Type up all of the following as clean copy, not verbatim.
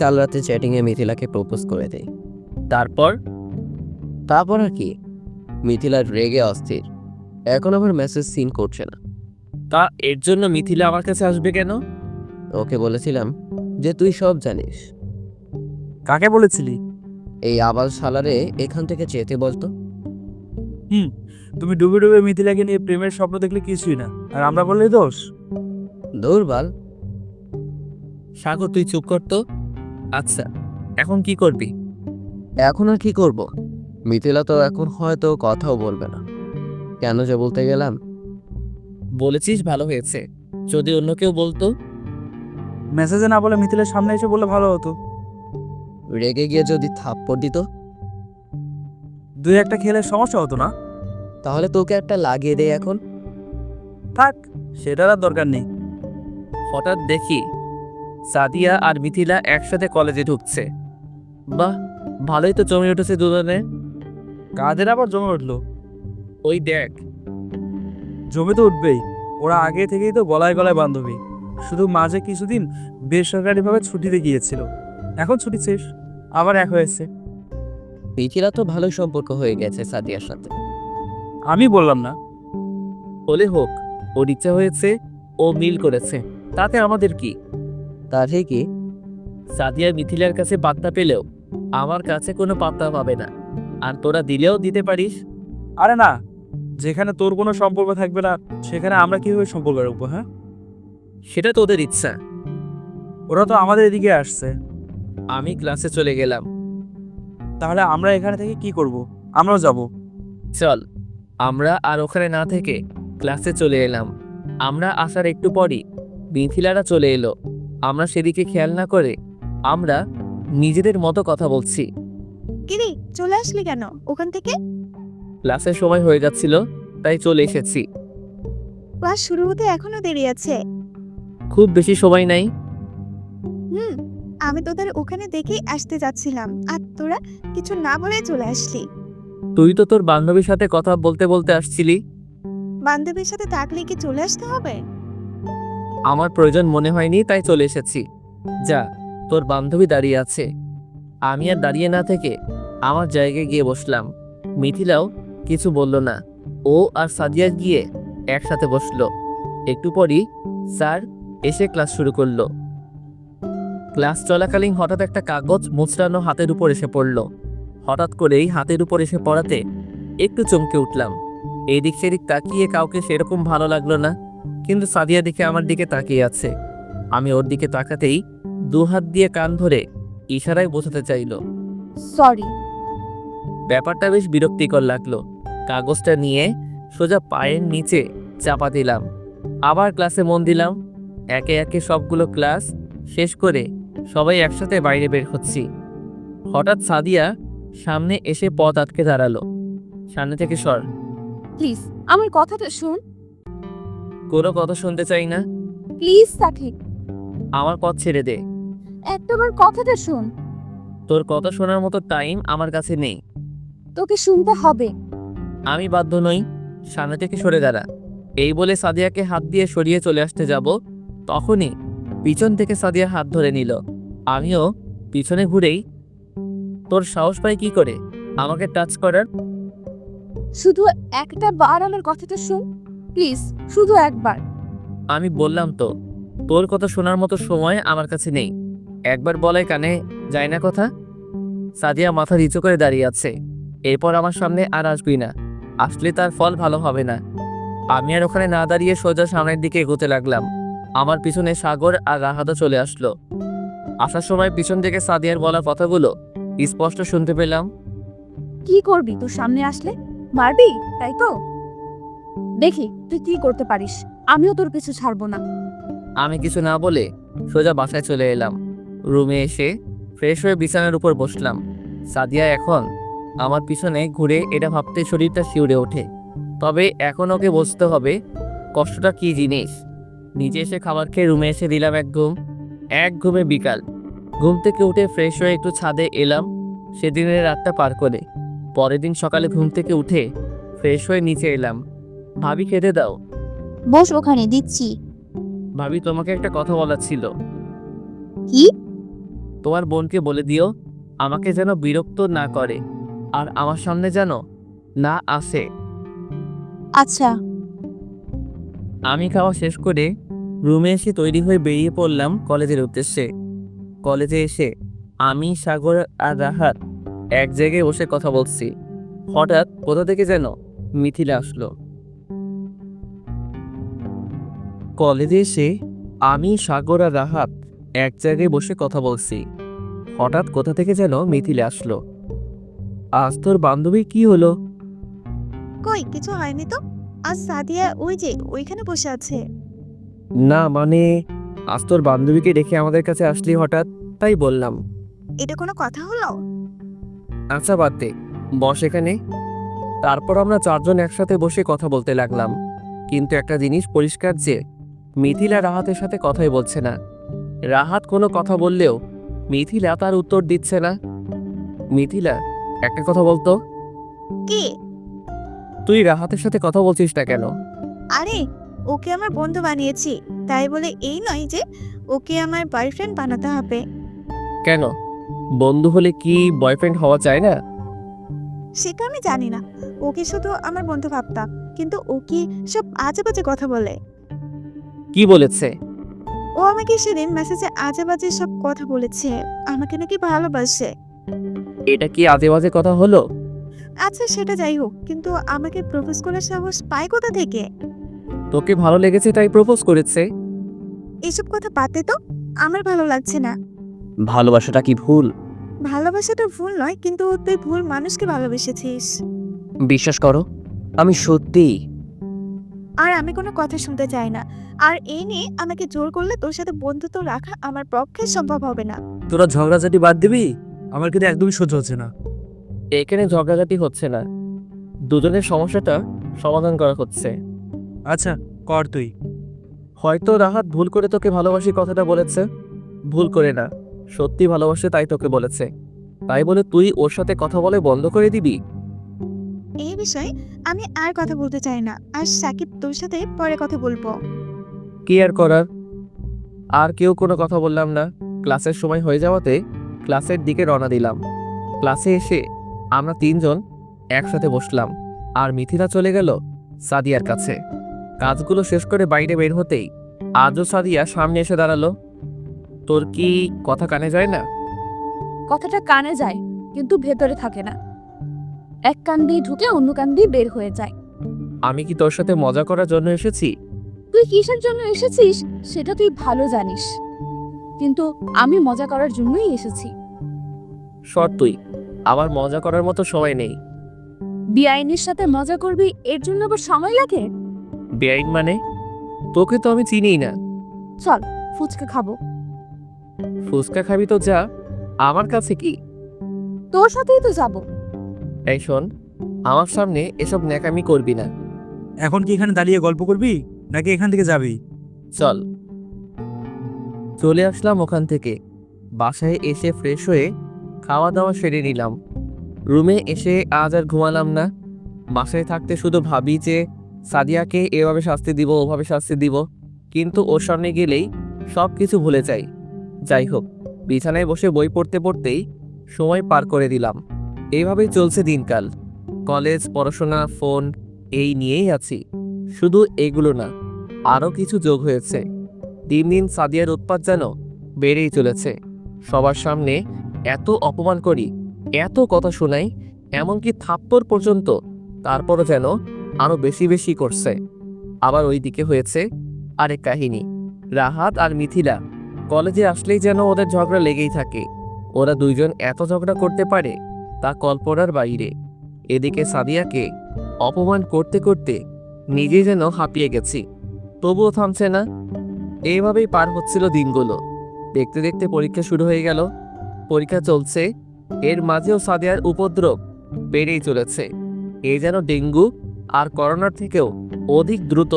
কাল রাতে চ্যাটিংয়ে মিথিলাকে প্রপোজ করে দেয়। তারপর? তারপর আর কি, মিথিলা রেগে অস্থির, এখন আবার মেসেজ সিন করছে না। তা এর জন্য মিথিলা আমার কাছে আসবে কেন? ওকে বলেছিলাম যে তুই সব জানিস। কাকে বলেছিলি? এই আবাল শালারে এখান থেকে যেতে বলতো। তুমি ডুবে ডুবে মিথিলাকে নিয়ে প্রেমের স্বপ্ন দেখলে কিছুই না, আর আমরা বললে দোষ। দৌড়বাল। সাগর তুই চুপ কর তো। আচ্ছা, এখন কি করবি? এখন আর কি করব? মিথিলা তো এখন হয়তো কথাও বলবে না। কেন যে বলতে গেলাম। বলেছিস ভালো হয়েছে, যদি অন্য কেউ বলতো। মেসেজে না বলে মিথিলার সামনে এসে বললে ভালো হতো। রেগে গিয়ে যদি থাপ্পড় দিত, দুই একটা খেলে সমস্যা হতো না। তাহলে তোকে একটা লাগিয়ে দেয় এখন। থাক, সেটার আর দরকার নেই। হঠাৎ দেখি সাদিয়া আর মিথিলা একসাথে কলেজে ঢুকছে। বাহ, ভালোই তো জমে উঠেছে দুজনে। কাদের আবার জমে উঠলো? ওই দেখ। জমে তো উঠবেই, ওরা আগে থেকেই তো গলায় গলায় বান্ধবী। শুধু মাঝে কিছুদিন বেসরকারিভাবে ছুটিতে গিয়েছিল, এখন ছুটি শেষ, আবার এক হয়েছে। মিথিলা তো ভালোই সম্পর্ক হয়ে গেছে সাদিয়ার সাথে। আমি বললাম না? হলে হোক, ওর ইচ্ছা হয়েছে, ও মিল করেছে, তাতে আমাদের কি? তা ঠিকই। সাদিয়া মিথিলার কাছে পাত্তা পেলেও আমার কাছে কোনো পাত্তা পাবে না, আর তোরা দিলেও দিতে পারিস। আরে না, যেখানে তোর কোনো সম্পর্ক থাকবে না সেখানে আমরা কিভাবে সম্পর্ক রাখবো? হ্যাঁ, সেটা তোদের ইচ্ছা। ওরা তো আমাদের এদিকে আসছে। আমি ক্লাসে চলে গেলাম। তাহলে আমরা এখানে থেকে কি করব? আমরাও যাব। চল। আমরা আর ওখানে না থেকে ক্লাসে চলে এলাম। আমরা আসার একটু পরই মিথিলারা চলে এলো। আমরা সেদিকে খেয়াল না করে আমরা নিজেদের মতো কথা বলছি। কিরে, চলে আসলি কেন ওখান থেকে? ক্লাসের সময় হয়ে যাচ্ছিল, তাই চলে এসেছি। ক্লাস শুরু হতে এখনো দেরি আছে। খুব বেশি সময় নাই। হুম, আমি তোদের ওখানে দেখেই আসতে যাচ্ছিলাম, আর তোরা কিছু না বলে চলে আসলি। তুই তো তোর বান্ধবীর সাথে কথা বলতে বলতে আসছিলি। বান্ধবীর সাথে থাকলে কি চলে আসতে হবে? আমার প্রয়োজন মনে হয়নি, তাই চলে এসেছি। যা, তোর বান্ধবী দাঁড়িয়ে আছে। আমি আর দাঁড়িয়ে না থেকে আমার জায়গায় গিয়ে বসলাম। মিথিলাও কিছু বলল না। ও আর সাদিয়া গিয়ে একসাথে বসলো। একটু পরই স্যার এসে ক্লাস শুরু করলো। ক্লাস চলাকালীন হঠাৎ একটা কাগজ মুচড়ানো হাতের উপর এসে পড়ল। হঠাৎ করেই হাতের উপর এসে পড়াতে একটু চমকে উঠলাম। এদিক সেদিক তাকিয়ে কাউকে সেরকম ভালো লাগলো না, কিন্তু সাদিয়া দেখে আমার দিকে তাকিয়ে আছে। আমি ওর দিকে তাকাতেই দুহাত দিয়ে কান ধরে ইশারায় বোঝাতে চাইলো। সরি। ব্যাপারটা বেশ বিরক্তিকর লাগলো। কাগজটা নিয়ে সোজা পায়ের নিচে চাপা দিলাম। আবার ক্লাসে মন দিলাম। একে একে সবগুলো ক্লাস শেষ করে সবাই একসাথে বাইরে বের হচ্ছি। হঠাৎ সাদিয়া সামনে এসে পথ আটকে দাঁড়ালো। সামনে থেকে সর। প্লিজ আমার কথাটা শুন। কোনো কথা শুনতে চাই না। প্লিজ সাকিব, আমার পথ ছেড়ে দে। একটাবার কথাটা শুন। তোর কথা শোনার মতো টাইম আমার কাছে নেই। তোকে শুনতে হবে। আমি বাধ্য নই। সামনে থেকে সরে দাঁড়া। এই বলে সাদিয়াকে হাত দিয়ে সরিয়ে চলে আসতে যাব, তখনই পিছন থেকে সাদিয়া হাত ধরে নিল। আমিও পিছনে ঘুরেই, তোর সাহস পাই কি করে আমাকে টাচ করার? শুধু একটা বার আমার কথাটা শুন, প্লিজ, শুধু একবার। আমি বললাম তো, তোর কথা শোনার মতো সময় আমার কাছে নেই। একবার বলাই কানে যায় না কথা? সাদিয়া মাথা নিচু করে দাঁড়িয়ে আছে। এরপর আমার সামনে আর আসবি না, আসলে তার ফল ভালো হবে না। আমি আর ওখানে না দাঁড়িয়ে সোজা সামনের দিকে এগোতে লাগলাম। আমার পিছনে সাগর আর রাহাতও চলে আসলো। আসার সময় পিছন থেকে সাদিয়ার বলা কথাগুলো স্পষ্ট শুনতে পেলাম। কি করবি তোর সামনে আসলে? মারবি, তাই তো? দেখি তুই কি করতে পারিস। আমিও তোর পিছু ছাড়বো না। আমি কিছু না বলে সোজা বাসায় চলে এলাম। রুমে এসে ফ্রেশ হয়ে বিছানার উপর বসলাম। সাদিয়া এখন আমার পিছনে ঘুরে এটা ভাবতে শরীরটা শিউরে ওঠে। তবে এখন ওকে বুঝতে হবে কষ্টটা কি জিনিস। নিজে এসে খাবার খেয়ে রুমে এসে দিলাম এক ঘুমে বিকাল। ঘুম থেকে উঠে ফ্রেশ হয়ে একটু ছাদে এলাম সেদিনের রাতটা পার করে। পরের দিন সকালে ঘুম থেকে উঠে ফ্রেশ হয়ে নিচে এলাম। ভাবি খেতে দাও। বস ওখানে, দিচ্ছি। ভাবি তোমাকে একটা কথা বলার ছিল। কি? তোমার বোনকে বলে দিও আমাকে যেন বিরক্ত না করে আর আমার সামনে যেন না আসে। আচ্ছা। আমি খাওয়া শেষ করে রুমে এসে তৈরি হয়ে বেরিয়ে পড়লাম কলেজের উদ্দেশ্যে। কলেজে এসে আমি, সাগর আর রাহাত এক জায়গায় বসে কথা বলছি। হঠাৎ কোথা থেকে যেন মিথিলা আসলো। কলেজে এসে আমি, সাগর আর রাহাত এক জায়গায় বসে কথা বলছি। হঠাৎ কোথা থেকে যেন মিথিলা আসলো। আজ তোর বান্ধবী কি হলো? কই কিছু হয়নি তো। আজ সাদিয়া ওই যে ওইখানে বসে আছে। না মানে আজ তোর বান্ধবীকে দেখে আমাদের কাছে আসলি হঠাৎ, তাই বললাম। এটা কোনো কথা হলো? আচ্ছা বাদ দে, বস এখানে। তারপর আমরা চারজন একসাথে বসে কথা বলতে লাগলাম। কিন্তু একটা জিনিস পরিষ্কার যে মিথিলা রাহাতের সাথে কথাই বলছে না। রাহাত কোনো কথা বললেও মিথিলা তার উত্তর দিচ্ছে না। মিথিলা, একটা কথা বলতো, কি? তুই রাহাতের সাথে কথা বলছিস না কেন? আরে ওকে আমার বন্ধু বানিয়েছি, তাই বলে এই নয় যে ওকে আমার বয়ফ্রেন্ড বানাতে হবে। কেন, বন্ধু হলে কি বয়ফ্রেন্ড হওয়া যায় না? সেটা আমি জানি না, ওকে শুধু আমার বন্ধু ভাবতাম, কিন্তু ও কি সব আজে বাজে কথা বলে। কি বলেছে? ও আমাকে সেদিন মেসেজে আজে বাজে সব কথা বলেছে, আমাকে নাকি ভালোবাসে। এটা কি আজে বাজে কথা হলো? আচ্ছা সেটা যাই হোক, কিন্তু আমাকে প্রপোজ করার সাহস পায় কোথা থেকে? তোকে ভালো লেগেছে তাই প্রপোজ করেছে? এসব কথা বাদে তো, আমার ভালো লাগছে না। ভালোবাসাটা কি ভুল? ভালোবাসাটা ভুল নয়, কিন্তু তুই ভুল মানুষকে ভালোবেসেছিস। বিশ্বাস করো, আমি সত্যিই। আর আমি কোনো কথা শুনতে চাই না। আর এই নিয়ে আমাকে জোর করলে তোর সাথে বন্ধুত্ব রাখা আমার পক্ষে সম্ভব হবে না। তোরা ঝগড়াঝাটি বাদ দিবি? আমার কিন্তু একদমই সহ্য হচ্ছে না। এখানে ঝগড়াঝাটি হচ্ছে না, দুজনের সমস্যাটা সমাধান করা হচ্ছে। আচ্ছা কর তুই। হয়তো রাহাত ভুল করে তোকে ভালোবাসি কথাটা বলেছে। ভুল করে না, সত্যি ভালোবাসে তাই তোকে বলেছে। তাই বলে তুই ওর সাথে কথা বলে বন্ধ করে দিবি? এই বিষয়ে আমি আর কথা বলতে চাই না। আর সাকিব, তোর সাথে পরে কথা বলবো। কি আর করার। আর কেউ কোনো কথা বললাম না। ক্লাসের সময় হয়ে যাওয়াতে ক্লাসের দিকে রওনা দিলাম। ক্লাসে এসে আমরা তিনজন একসাথে বসলাম। আর মিথিলা চলে গেল সাদিয়ার কাছে। কাজগুলো শেষ করে বাইরে বের হতেই আজও সাদিয়া সামনে এসে দাঁড়ালো। তোর কি কথা কানে যায় না? কথাটা কানে যায়, কিন্তু ভেতরে থাকে না। এক কান দিয়ে ঢুকে অন্য কান দিয়ে বের হয়ে যায়। আমি কি তোর সাথে মজা করার জন্য এসেছি? তুই কিসের জন্য এসেছিস সেটা তুই ভালো জানিস, কিন্তু আমি মজা করার জন্যই এসেছি। সর তুই, আমার মজা করার মতো সময় নেই। বেআইনের সাথে মজা করবি, এর জন্য আবার সময় লাগে? বেআইন মানে? তোকে তো আমি চিনিই না। চল ফুচকা খাবো। ফুচকা খাবি তো যা, আমার কাছে কি? তোর সাথেই তো যাব। এই শোন, আমার সামনে এসব ন্যাকামি করবি না। এখন কি এখানে দাঁড়িয়ে গল্প করবি নাকি এখান থেকে যাবি? চল। চলে আসলাম ওখান থেকে। বাসায় এসে ফ্রেশ হয়ে খাওয়া দাওয়া সেরে নিলাম। রুমে এসে আজ আর ঘুমালাম না। বাসায় থাকতে শুধু ভাবি যে সাদিয়াকে এভাবে শাস্তি দিব, ওভাবে শাস্তি দিব, কিন্তু ওর সামনে গেলেই সব কিছু ভুলে যাই। যাই হোক, বিছানায় বসে বই পড়তে পড়তেই সময় পার করে দিলাম। এইভাবেই চলছে দিনকাল। কলেজ, পড়াশোনা, ফোন, এই নিয়েই আছি। শুধু এগুলো না, আরও কিছু যোগ হয়েছে। দিন দিন সাদিয়ার উৎপাত যেন বেড়েই চলেছে। সবার সামনে এত অপমান করি, এত কথা শোনাই, এমনকি থাপ্পড় পর্যন্ত, তারপরও যেন আরও বেশি বেশি করছে। আবার ওই দিকে হয়েছে আরেক কাহিনী। রাহাত আর মিথিলা কলেজে আসলেই যেন ওদের ঝগড়া লেগেই থাকে। ওরা দুইজন এত ঝগড়া করতে পারে তা কল্পনার বাইরে। এদিকে সাদিয়াকে অপমান করতে করতে নিজেই যেন হাঁপিয়ে গেছি, তবুও থামছে না। এইভাবেই পার হচ্ছিল দিনগুলো। দেখতে দেখতে পরীক্ষা শুরু হয়ে গেল। পরীক্ষা চলছে, এর মাঝেও সাদিয়ার উপদ্রব বেড়েই চলেছে। এ যেন ডেঙ্গু আর করোনার থেকেও অধিক দ্রুত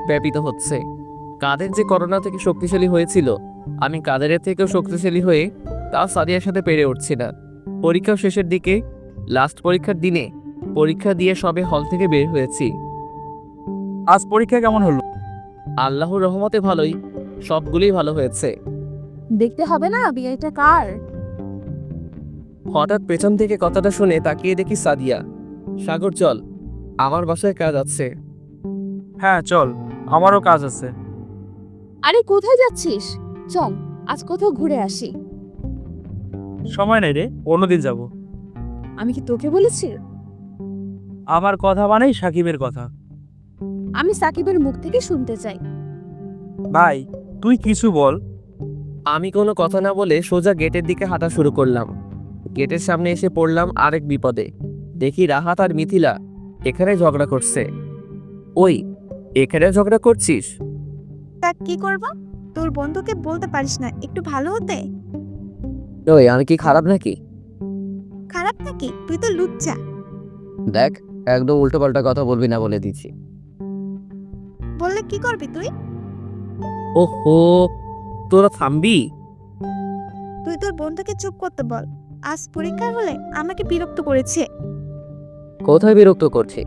ব্যাপিত হচ্ছে। কাদের যে করোনা থেকে শক্তিশালী হয়েছিল, আমি কাদেরের থেকেও শক্তিশালী হয়ে তা সাদিয়ার সাথে পেরে উঠছি না। পরীক্ষা শেষের দিকে, লাস্ট পরীক্ষার দিনে পরীক্ষা দিয়ে সবে হল থেকে বের হয়েছি। আজ পরীক্ষা কেমন হলো? আল্লাহর রহমতে ভালোই, সবগুলোই ভালো হয়েছে। দেখতে হবে না বিয়েটা কার? হঠাৎ পেছন থেকে কথাটা শুনে তাকিয়ে দেখি সাদিয়া। সাগর চল, আমার বাসায় কাজ আছে। হ্যাঁ চল, আমারও কাজ আছে। আরে কোথায় যাচ্ছিস? চল আজ কোথাও ঘুরে আসি। সময় নেই রে, অন্যদিন যাব। আমি কি তোকে বলেছি? আমার কথা মানেই সাকিবের কথা। আমি সাকিবের মুখ থেকে শুনতে চাই। ভাই তুই কিছু বল। আমি কোনো কথা না বলে সোজা গেটের দিকে হাঁটা শুরু করলাম। গেটের সামনে এসে পড়লাম আরেক বিপদে। দেখি রাহাত আর মিথিলা এখানে ঝগড়া করছে। ওই, এখানে ঝগড়া করছিস? তা কি করব? তোর বন্ধুকে বলতে পারিস না একটু ভালো হতে? ওই আমি কি খারাপ নাকি? খারাপ নাকি? তুই তো লুচ্চা। দেখ, একদম উল্টোপাল্টা কথা বলবি না বলে দিচ্ছি। বললে কি করবি তুই? ওহো, তোরা থামবি? তুই তোর বন্ধুকে চুপ করতে বল। আজ পরীক্ষা হলে আমাকে বিরক্ত করেছে। কোথায় বিরক্ত করছি?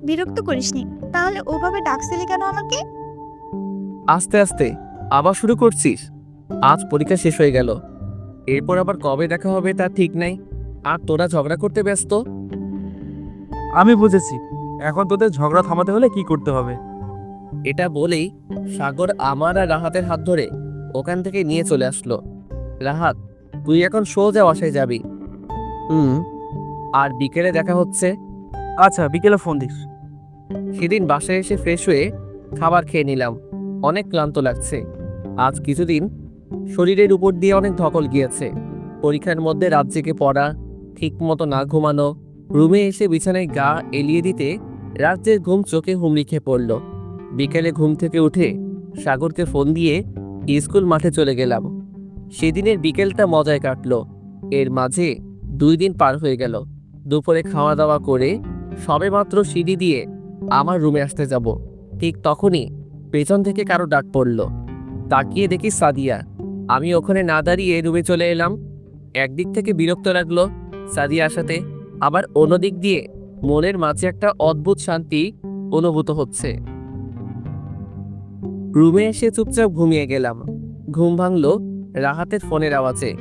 বিরক্ত করিসনি, তাহলে ওভাবে ডাকছিলি কেন আমাকে? আস্তে আস্তে আবার শুরু করছিস? আজ পরীক্ষা শেষ হয়ে গেল, এরপর আবার কবে দেখা হবে তা ঠিক নাই, আর তোরা ঝগড়া করতে ব্যস্ত। আমি বুঝেছি, এখন তোদের ঝগড়া থামাতে হলে কি করতে হবে। এটা বলেই সাগর আমার আর রাহাতের হাত ধরে ওখান থেকে নিয়ে চলে আসলো। রাহাত, তুই এখন সোজা বাসায় যাবি, হুম। আর বিকেলে দেখা হচ্ছে। আচ্ছা, বিকেলে ফোন দিস। সেদিন বাসায় এসে ফ্রেশ হয়ে খাবার খেয়ে নিলাম। অনেক ক্লান্ত লাগছে। আজ কিছুদিন শরীরের উপর দিয়ে অনেক ধকল গিয়েছে। পরীক্ষার মধ্যে রাত জেগে পড়া, ঠিক মতো না ঘুমানো, রুমে এসে বিছানায় গা এলিয়ে দিতে রাজ্যের ঘুম চোখে হুমড়ি খেয়ে পড়ল। বিকেলে ঘুম থেকে উঠে সাগরকে ফোন দিয়ে স্কুল মাঠে চলে গেলাম। সেদিনের বিকেলটা মজায় কাটলো। এর মাঝে 2 দিন পার হয়ে গেল। দুপুরে খাওয়া দাওয়া করে সবেমাত্র সিঁড়ি দিয়ে আমার রুমে আসতে যাব, ঠিক তখনই পেছন থেকে কারো ডাক পড়ল। তাকিয়ে দেখি সাদিয়া। আমি ওখানে না দাঁড়িয়ে রুমে চলে এলাম। একদিক থেকে বিরক্ত লাগলো সাদিয়া আসাতে, আবার অন্যদিক দিয়ে মনের মাঝে একটা অদ্ভুত শান্তি অনুভূত হচ্ছে। রুমে এসে চুপচাপ ঘুমিয়ে গেলাম। ঘুম ভাঙলো রাহাতের ফোনের আওয়াজে।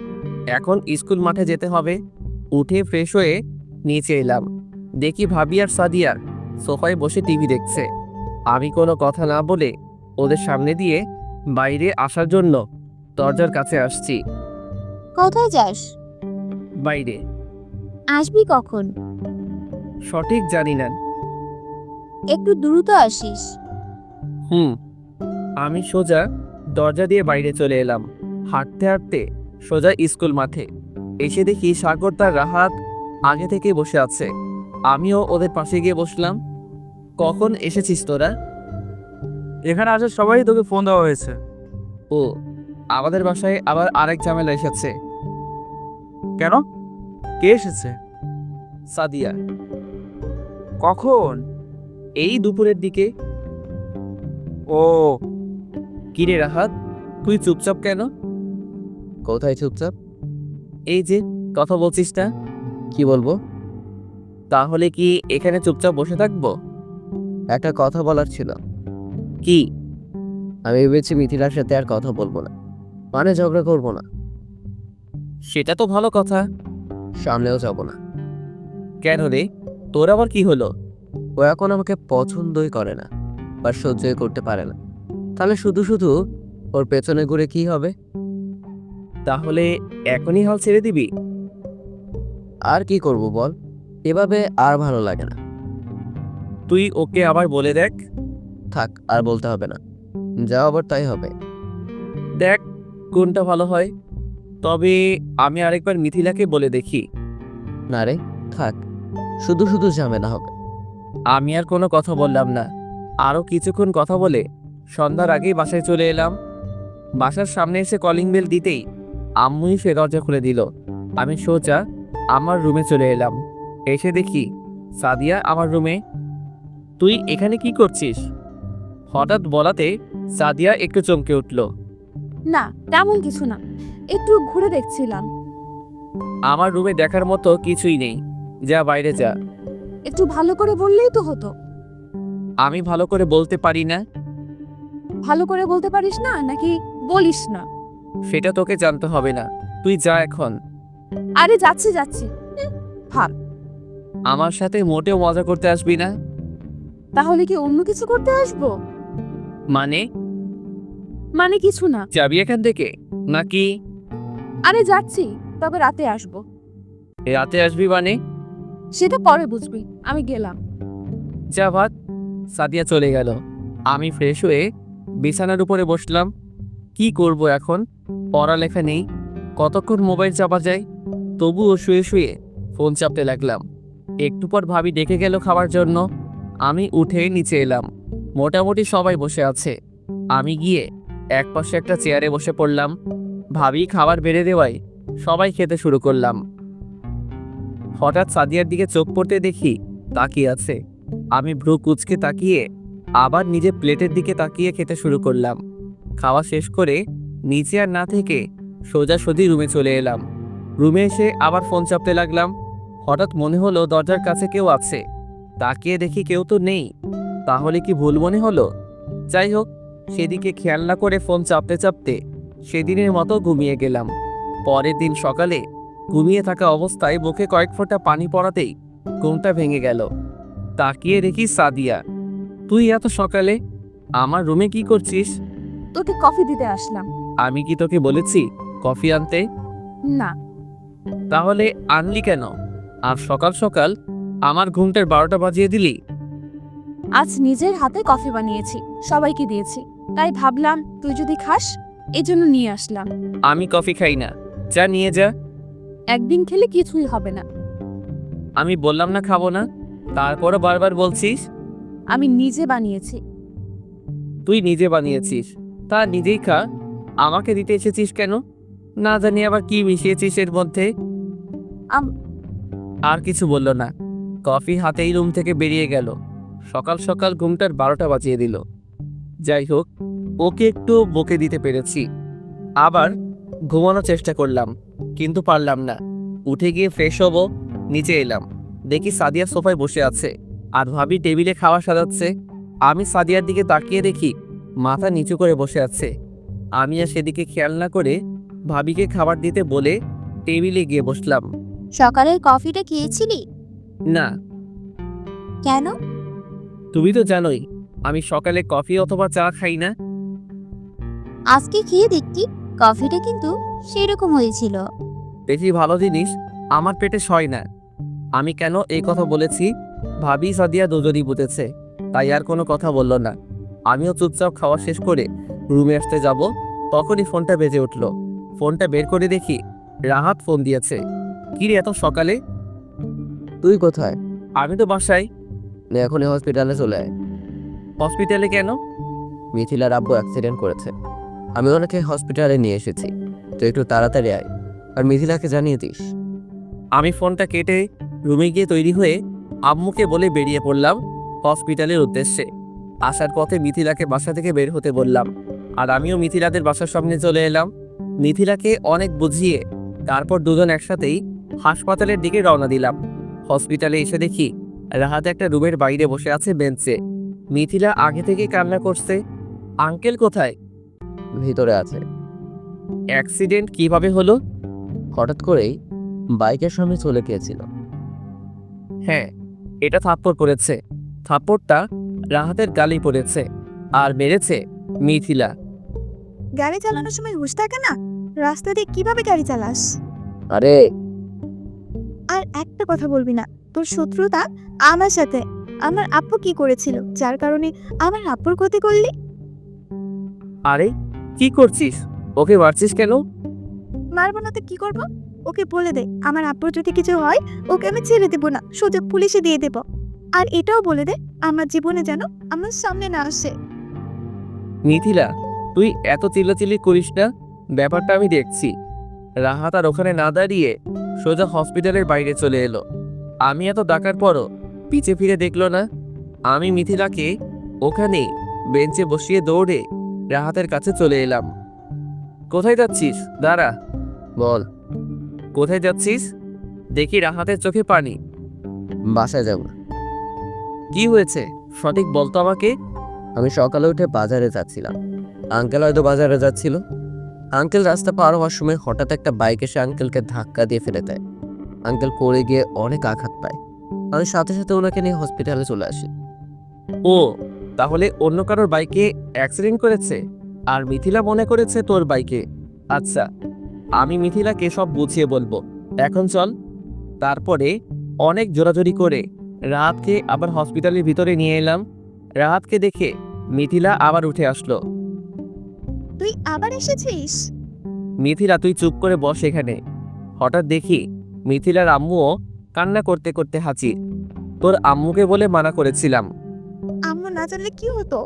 এখন স্কুল মাঠে যেতে হবে। উঠে ফ্রেশ হয়ে নিচে এলাম। দেখি ভাবি আর সাদিয়া সোফায় বসে টিভি দেখছে। আমি কোনো কথা না বলে ওদের সামনে দিয়ে বাইরে আসার জন্য দরজার কাছে আসছি। কোথায় যাস? বাইরে। আসবি কখন? সঠিক জানি না। একটু দ্রুত আসিস। আমি সোজা দরজা দিয়ে বাইরে চলে এলাম। হাঁটতে হাঁটতে সোজা স্কুল মাঠে এসে দেখি সাগর তার রাহাত আগে থেকে বসে আছে। আমিও ওদের পাশে গিয়ে বসলাম। কখন এসেছিস তোরা? এখানে আসে সবাই তোকে ফোন দেওয়া হয়েছে। ও, আমাদের বাসায় আবার আরেক ঝামেলা এসেছে। কেন? কে এসেছে? সাদিয়া। কখন? এই দুপুরের দিকে। ও, কিরে রাহাত, তুই চুপচাপ কেন? কোথায় চুপচাপ? এই যে কথা বলছিস না। কি বলবো? তাহলে কি এখানে চুপচাপ বসে থাকবো? একটা কথা বলার ছিল। কি? আমি ভেবেছি মিথিলার সাথে আর কথা বলবো না, মানে ঝগড়া করবো না, সেটা তো ভালো কথা। সামনেও যাব না। কেন রে, তোর আবার কি হলো? ও এখন আমাকে পছন্দই করে না বা সহ্যই করতে পারে না। তাহলে শুধু শুধু ওর পেছনে ঘুরে কি হবে? তাহলে এখনই হাল ছেড়ে দিবি? আর কি করব বল, এভাবে আর ভালো লাগে না। তুই ওকে আবার বলে দেখ। থাক, আর বলতে হবে না, যা আবার তাই হবে। দেখ কোনটা ভালো হয়। তবে আমি আরেকবার মিথিলাকে বলে দেখি। না রে, থাক, শুধু শুধু ঝামেলা হবে। আমি আর কোনো কথা বললাম না। আরও কিছুক্ষণ কথা বলে সন্ধ্যার আগেই বাসায় চলে এলাম। বাসার সামনে এসে কলিং বেল দিতেই আম্মুই সে দরজা খুলে দিল। আমি সোজা আমার রুমে চলে এলাম। এসে দেখি সাদিয়া আমার রুমে। তুই এখানে কি করছিস? হঠাৎ বলাতে সাদিয়া একটু চমকে উঠল। না, তেমন কিছু না, একটু ঘুরে দেখছিলাম। আমার রুমে দেখার মতো কিছুই নেই, যা বাইরে যা। একটু ভালো করে বললেই তো হতো। আমি ভালো করে বলতে পারি না। ভালো করে বলতে পারিস না নাকি বলিস না? সেটা তোকে জানতে হবে না, তুই যা এখন। আরে যাচ্ছি যাচ্ছি। ভাব, আমার সাথে মোটেও মজা করতে আসবি না। তাহলে কি অন্য কিছু করতে আসবো? মানে মানে কিছু না। যাবি এখান থেকে নাকি? আরে যাচ্ছি, তবে রাতে আসবো। রাতে আসবি মানে? সেটা পরে বুঝবি, আমি গেলাম। যা ভাত। সাদিয়া চলে গেল। আমি ফ্রেশ হয়ে বিছানার উপরে বসলাম। কি করব এখন? পড়ালেখা নেই, কতক্ষণ মোবাইল চাপা যায়। তবুও শুয়ে শুয়ে ফোন চাপতে লাগলাম। একটু পর ভাবি ডেকে গেল খাবার জন্য। আমি উঠে নিচে এলাম। মোটামুটি সবাই বসে আছে। আমি গিয়ে একপাশে একটা চেয়ারে বসে পড়লাম। ভাবি খাবার বেড়ে দেওয়ায় সবাই খেতে শুরু করলাম। হঠাৎ সাদিয়ার দিকে চোখ পড়তে দেখি তাকিয়ে আছে। আমি ভ্রু কুঁচকে তাকিয়ে আবার নিজে প্লেটের দিকে তাকিয়ে খেতে শুরু করলাম। খাওয়া শেষ করে নিচে আর না থেকে সোজাসুজি রুমে চলে এলাম। রুমে এসে আবার ফোন চাপতে লাগলাম। হঠাৎ মনে হলো দরজার কাছে কেউ আছে। তাকিয়ে দেখি কেউ তো নেই। তাহলে কি ভুল মনে হলো? যাই হোক, সেদিকে খেয়াল না করে ফোন চাপতে চাপতে সেদিনের মতো ঘুমিয়ে গেলাম। পরের দিন সকালে ঘুমিয়ে থাকা অবস্থায় মুখে কয়েক ফোঁটা পানি পড়াতেই ঘুমটা ভেঙে গেল। তাকিয়ে দেখি সাদিয়া। তুই এত সকালে আমার রুমে কি করছিস? তোকে কফি দিতে আসলাম। আমি কি তোকে বলেছি কফি আনতে? না, তাহলে আনলি কেন? আর সকাল সকাল আমার ঘুমটার 12টা বাজিয়ে দিলি। আজ নিজের হাতে কফি বানিয়েছি, সবাইকে দিয়েছি, তাই ভাবলাম তুই যদি খাস, এজন্য নিয়ে আসলাম। আমি কফি খাই না, যা নিয়ে যা। একদিন খেলে কিছুই হবে না। আমি বললাম না খাবো না, তারপরও বারবার বলছিস। আমি নিজে বানিয়েছি। তুই নিজে বানিয়েছিস, তা নিজেই খা। আমাকে দিতে এসেছিস কেন? না জানি আবার কি মিশিয়েছিস এর মধ্যে। আম- আর কিছু বলল না, কফি হাতেই রুম থেকে বেরিয়ে গেল। সকাল সকাল ঘুমটার 12টা বাজিয়ে দিল। যাই হোক, ওকে একটু বকে দিতে পেরেছি। আবার ঘুমানোর চেষ্টা করলাম, কিন্তু পারলাম না। উঠে গিয়ে ফ্রেশ হব, নিচে এলাম। দেখি সাদিয়া সোফায় বসে আছে আর ভাবি টেবিলে খাওয়া সাজাচ্ছে। আমি সাদিয়ার দিকে তাকিয়ে দেখি মাথা নিচু করে বসে আছে। আমি আর সেদিকে খেয়াল না করে ভাবিকে খাবার দিতে বলে টেবিলে গিয়ে বসলাম। সকালের কফিটা খেয়েছিলি? না, কেন? তুমি তো জানোই আমি সকালে কফি অথবা চা খাই না। আজকে খেয়ে দেখতি, কফিটা কিন্তু সেরকম হয়েছিল। বেশি ভালো জিনিস আমার পেটে সয় না। আমি কেন এই কথা বলেছি ভাবি সাদিয়া দুজনই বুঝেছে, তাই আর কোনো কথা বলল না। আমিও চুপচাপ খাওয়া শেষ করে রুমে আসতে যাব, তখনই ফোনটা বেজে উঠল। ফোনটা বের করে দেখি রাহাত ফোন দিয়েছে। কিরে এত সকালে? তুই কোথায়? আমি তো বাসায়। এখনই হসপিটালে চলে আয়। হসপিটালে কেন? মিথিলার আব্বু অ্যাক্সিডেন্ট করেছে। আমি ওনাকে হসপিটালে নিয়ে এসেছি, তো একটু তাড়াতাড়ি আয়, আর মিথিলাকে জানিয়ে দিস। আমি ফোনটা কেটে রুমে গিয়ে তৈরি হয়ে আম্মুকে বলে বেরিয়ে পড়লাম হসপিটালের উদ্দেশ্যে। আসার পথে মিথিলাকে বাসা থেকে বের হতে বললাম, আর আমিও মিথিলাদের বাসার সামনে চলে এলাম। মিথিলাকে অনেক বুঝিয়ে তারপর দুজন একসাথেই হাসপাতালের দিকে রওনা দিলাম। হসপিটালে এসে দেখি রাহাত একটা রুমের বাইরে বসে আছে বেঞ্চে। মিথিলা আগে থেকে কান্না করছে। আঙ্কেল কোথায়? ভিতরে আছে। অ্যাক্সিডেন্ট কিভাবে হলো? হঠাৎ করেই বাইকের সামনে চলে গিয়েছিল। হ্যাঁ, এটা থাপ্পড় পড়েছে। থাপ্পড়টা রাহাতের গালেই পড়েছে, আর মেরেছে মিথিলা। গাড়ি চালানোর সময় হুঁশ থাকে না? রাস্তা দিয়ে কিভাবে গাড়ি চালাস? আরে আর একটা কথা বলবি না, তোর শত্রুতা আমার সাথে। আমার আপু কি করেছিল যার কারণে আমার আপুর ক্ষতি করলি? আরে কি করছিস? ওকে মারছিস কেন? মারবো না তো কি করবো? ওকে বলে দে আমার আপুর যদি কিছু হয় ওকে আমি ছেড়ে দেবো না, সোজা পুলিশে দিয়ে দেব। আর এটাও বলে দে আমার জীবনে যেন আমার সামনে না আসে। মিথিলা, তুই এত চিল্লাচিল্লি করিস না, ব্যাপারটা আমি দেখছি। রাহাত আর ওখানে না দাঁড়িয়ে সোজা হসপিটালের বাইরে চলে এলো। আমি এত ডাকার পরও পিছে ফিরে দেখলো না। আমি মিথিলাকে ওখানে বেঞ্চে বসিয়ে দৌড়ে রাহাতের কাছে চলে এলাম। কোথায় যাচ্ছিস? দাঁড়া। বল। কোথায় যাচ্ছিস? দেখি রাহাতের চোখে পানি। বাসায় যাব। কি হয়েছে সঠিক বলতো আমাকে। আমি সকালে উঠে বাজারে যাচ্ছিলাম। আঙ্কেল হয়তো বাজারে যাচ্ছিল, আঙ্কেল রাস্তা পার হওয়ার সময় হঠাৎ একটা বাইক এসে আঙ্কেলকে ধাক্কা দিয়ে ফেলে দেয়। আঙ্কেল পড়ে গিয়ে অনেক আঘাত পায়। আমি সাথে সাথে ওনাকে নিয়ে হসপিটালে চলে আসি। ও, তাহলে অন্য কারোর বাইকে অ্যাক্সিডেন্ট করেছে আর মিথিলা মনে করেছে তোর বাইকে। আচ্ছা, আমি মিথিলাকে সব বুঝিয়ে বলবো। এখন চল। তারপরে অনেক জোরাজোরি করে রাহাতকে আবার হসপিটালের ভিতরে নিয়ে এলাম। রাহাতকে দেখে মিথিলা আবার উঠে আসলো। তুই আবার এসেছিস? মিথিলা, তুই চুপ করে বস এখানে। হঠাৎ দেখি মিথিলার আম্মুও কান্না করতে করতে হাজির। তোর আম্মুকে বলে মানা করেছিলাম। আম্মু না জানলে কি হতো?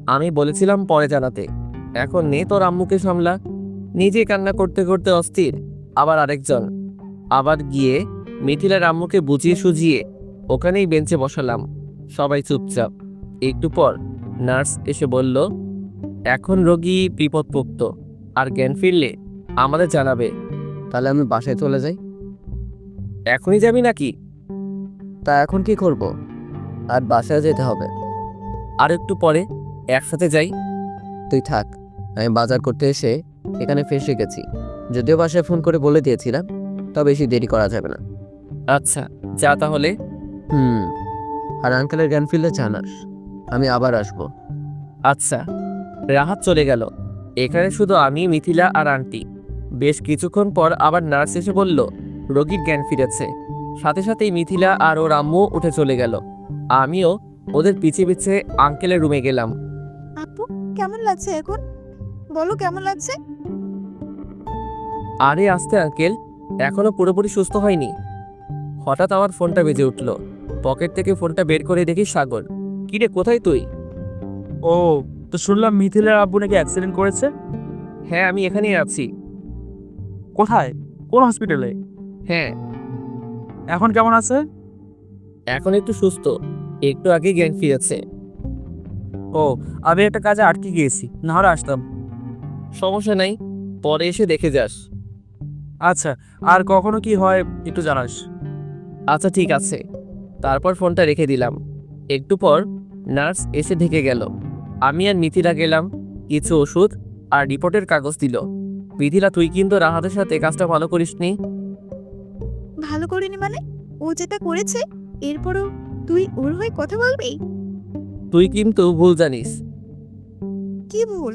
আমি বলেছিলাম পরে জানাতে। এখন নে তোর আম্মুকে সামলা। নিজে কান্না করতে করতে অস্থির। আবার আরেকজন। আবার গিয়ে মিথিলার আম্মুকে বুঝিয়ে সুজিয়ে ওখানেই বেঞ্চে বসালাম। সবাই চুপচাপ। একটু পর নার্স এসে বলল, এখন রোগী বিপদমুক্ত, আর জ্ঞান ফিরলে আমাদের জানাবে। তাহলে আমি বাসায় চলে যাই। এখনই যাবি নাকি? তা এখন কি করব? আর বাসায় যেতে হবে। আর একটু পরে একসাথে যাই। তুই থাক, আমি বাজার করতে এসে এখানে ফেসে গেছি। যদিও বাসায় ফোন করে বলে দিয়েছিলাম, তবে বেশি দেরি করা যাবে না। আচ্ছা, যা তাহলে। আর আঙ্কেলের জ্ঞান ফিরলে জানাস, আমি আবার আসবো। আচ্ছা। রাহাত চলে গেল। এখানে শুধু আমি, মিথিলা আর আন্টি। বেশ কিছুক্ষণ পর আবার নার্স এসে বলল, রোগীর জ্ঞান ফিরেছে। সাথে সাথেই মিথিলা আর ওর আম্মু উঠে চলে গেল। আমিও ওদের পিছে পিছে আঙ্কেলের রুমে গেলাম। আপু, কেমন লাগছে এখন? বলো কেমন লাগছে? আরে আস্তে আঙ্কেল, এখনো পুরোপুরি সুস্থ হয়নি। হঠাৎ আমার ফোনটা বেজে উঠল। পকেট থেকে ফোনটা বের করে দেখি সাগর। কিরে, কোথায় তুই? ও, তো শুনলাম মিথিলার আব্বু নাকি অ্যাক্সিডেন্ট করেছে। হ্যাঁ, আমি এখানেই আছি। কোথায়? কোন হসপিটালে? হ্যাঁ, এখন কেমন আছে? এখন একটু সুস্থ। একটু আগে জ্ঞান ফিরেছে। ও, আমি একটা কাজে আটকে গিয়েছি, না হলে আসতাম। সমস্যা নাই, পরে এসে দেখে যাস। আচ্ছা, আর কখনো কি হয় একটু জানাস। আচ্ছা, ঠিক আছে। তারপর ফোনটা রেখে দিলাম। একটু পর নার্স এসে ঢেকে গেল। আমি আর মিথিলা গেলাম। কিছু ওষুধ আর রিপোর্টের কাগজ দিল। মিথিলা, তুই কিন্তু রাহাতের সাথে কাজটা ভালো করিসনি। ভালো করিনি মানে? ও যেটা করেছে এরপরও তুই ওর হয়ে কথা বলবি? তুই কিন্তু ভুল জানিস। কি ভুল?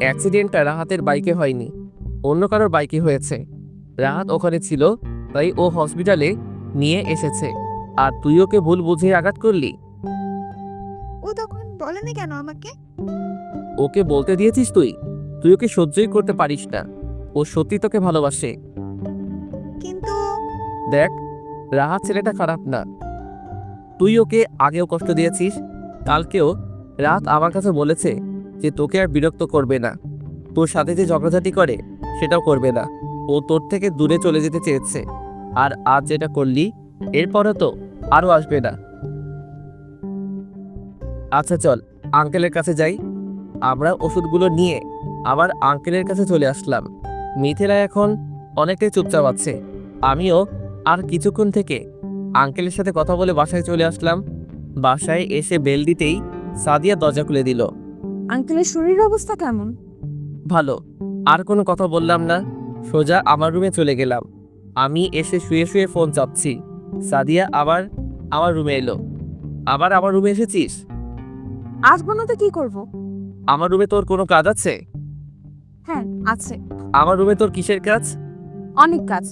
অ্যাক্সিডেন্টটা রাহাতের বাইকে হয়নি, অন্য কারোর বাইকে হয়েছে। রাহাত ওখানে ছিল, তাই ও হসপিটালে নিয়ে এসেছে। আর তুই ওকে ভুল বুঝিয়ে আঘাত করলি। ও তখন বলেনি কেন আমাকে? ওকে বলতে দিয়েছিস তুই? তুই ওকে সহ্যই করতে পারিস না। ও সত্যি তোকে ভালোবাসে। কিন্তু দেখ, রাহাত ছেলেটা খারাপ না। তুই ওকে আগেও কষ্ট দিয়েছিস। কালকেও রাহাত আমার কাছে বলেছে যে তোকে আর বিরক্ত করবে না। তোর সাথে যে ঝগড়াঝাটি করে সেটাও করবে না। ও তোর থেকে দূরে চলে যেতে চেয়েছে। আর আজ যেটা করলি, এরপরে তো আরও আসবে না। আচ্ছা চল, আঙ্কেলের কাছে যাই। আমরা ওষুধগুলো নিয়ে আবার আঙ্কেলের কাছে চলে আসলাম। মিথিলা এখন অনেকটাই চুপচাপ আছে। আমিও আর কিছুক্ষণ থেকে আঙ্কেলের সাথে কথা বলে বাসায় চলে আসলাম। বাসায় এসে বেল দিতেই সাদিয়া দরজা খুলে দিল। আঙ্কেলের শরীরের অবস্থা কেমন? ভালো। আর কোনো কথা বললাম না, সোজা আমার রুমে চলে গেলাম। আমি এসে শুয়ে শুয়ে ফোন চাপছি। সাদিয়া আবার আমার রুমে এলো। আবার আমার রুমে এসেছিস? আসবো না তো কি করব? আমার রুমে তোর কোনো কাজ আছে? হ্যাঁ আছে, আমার রুমে তোর কিসের কাজ? অনেক কাজ।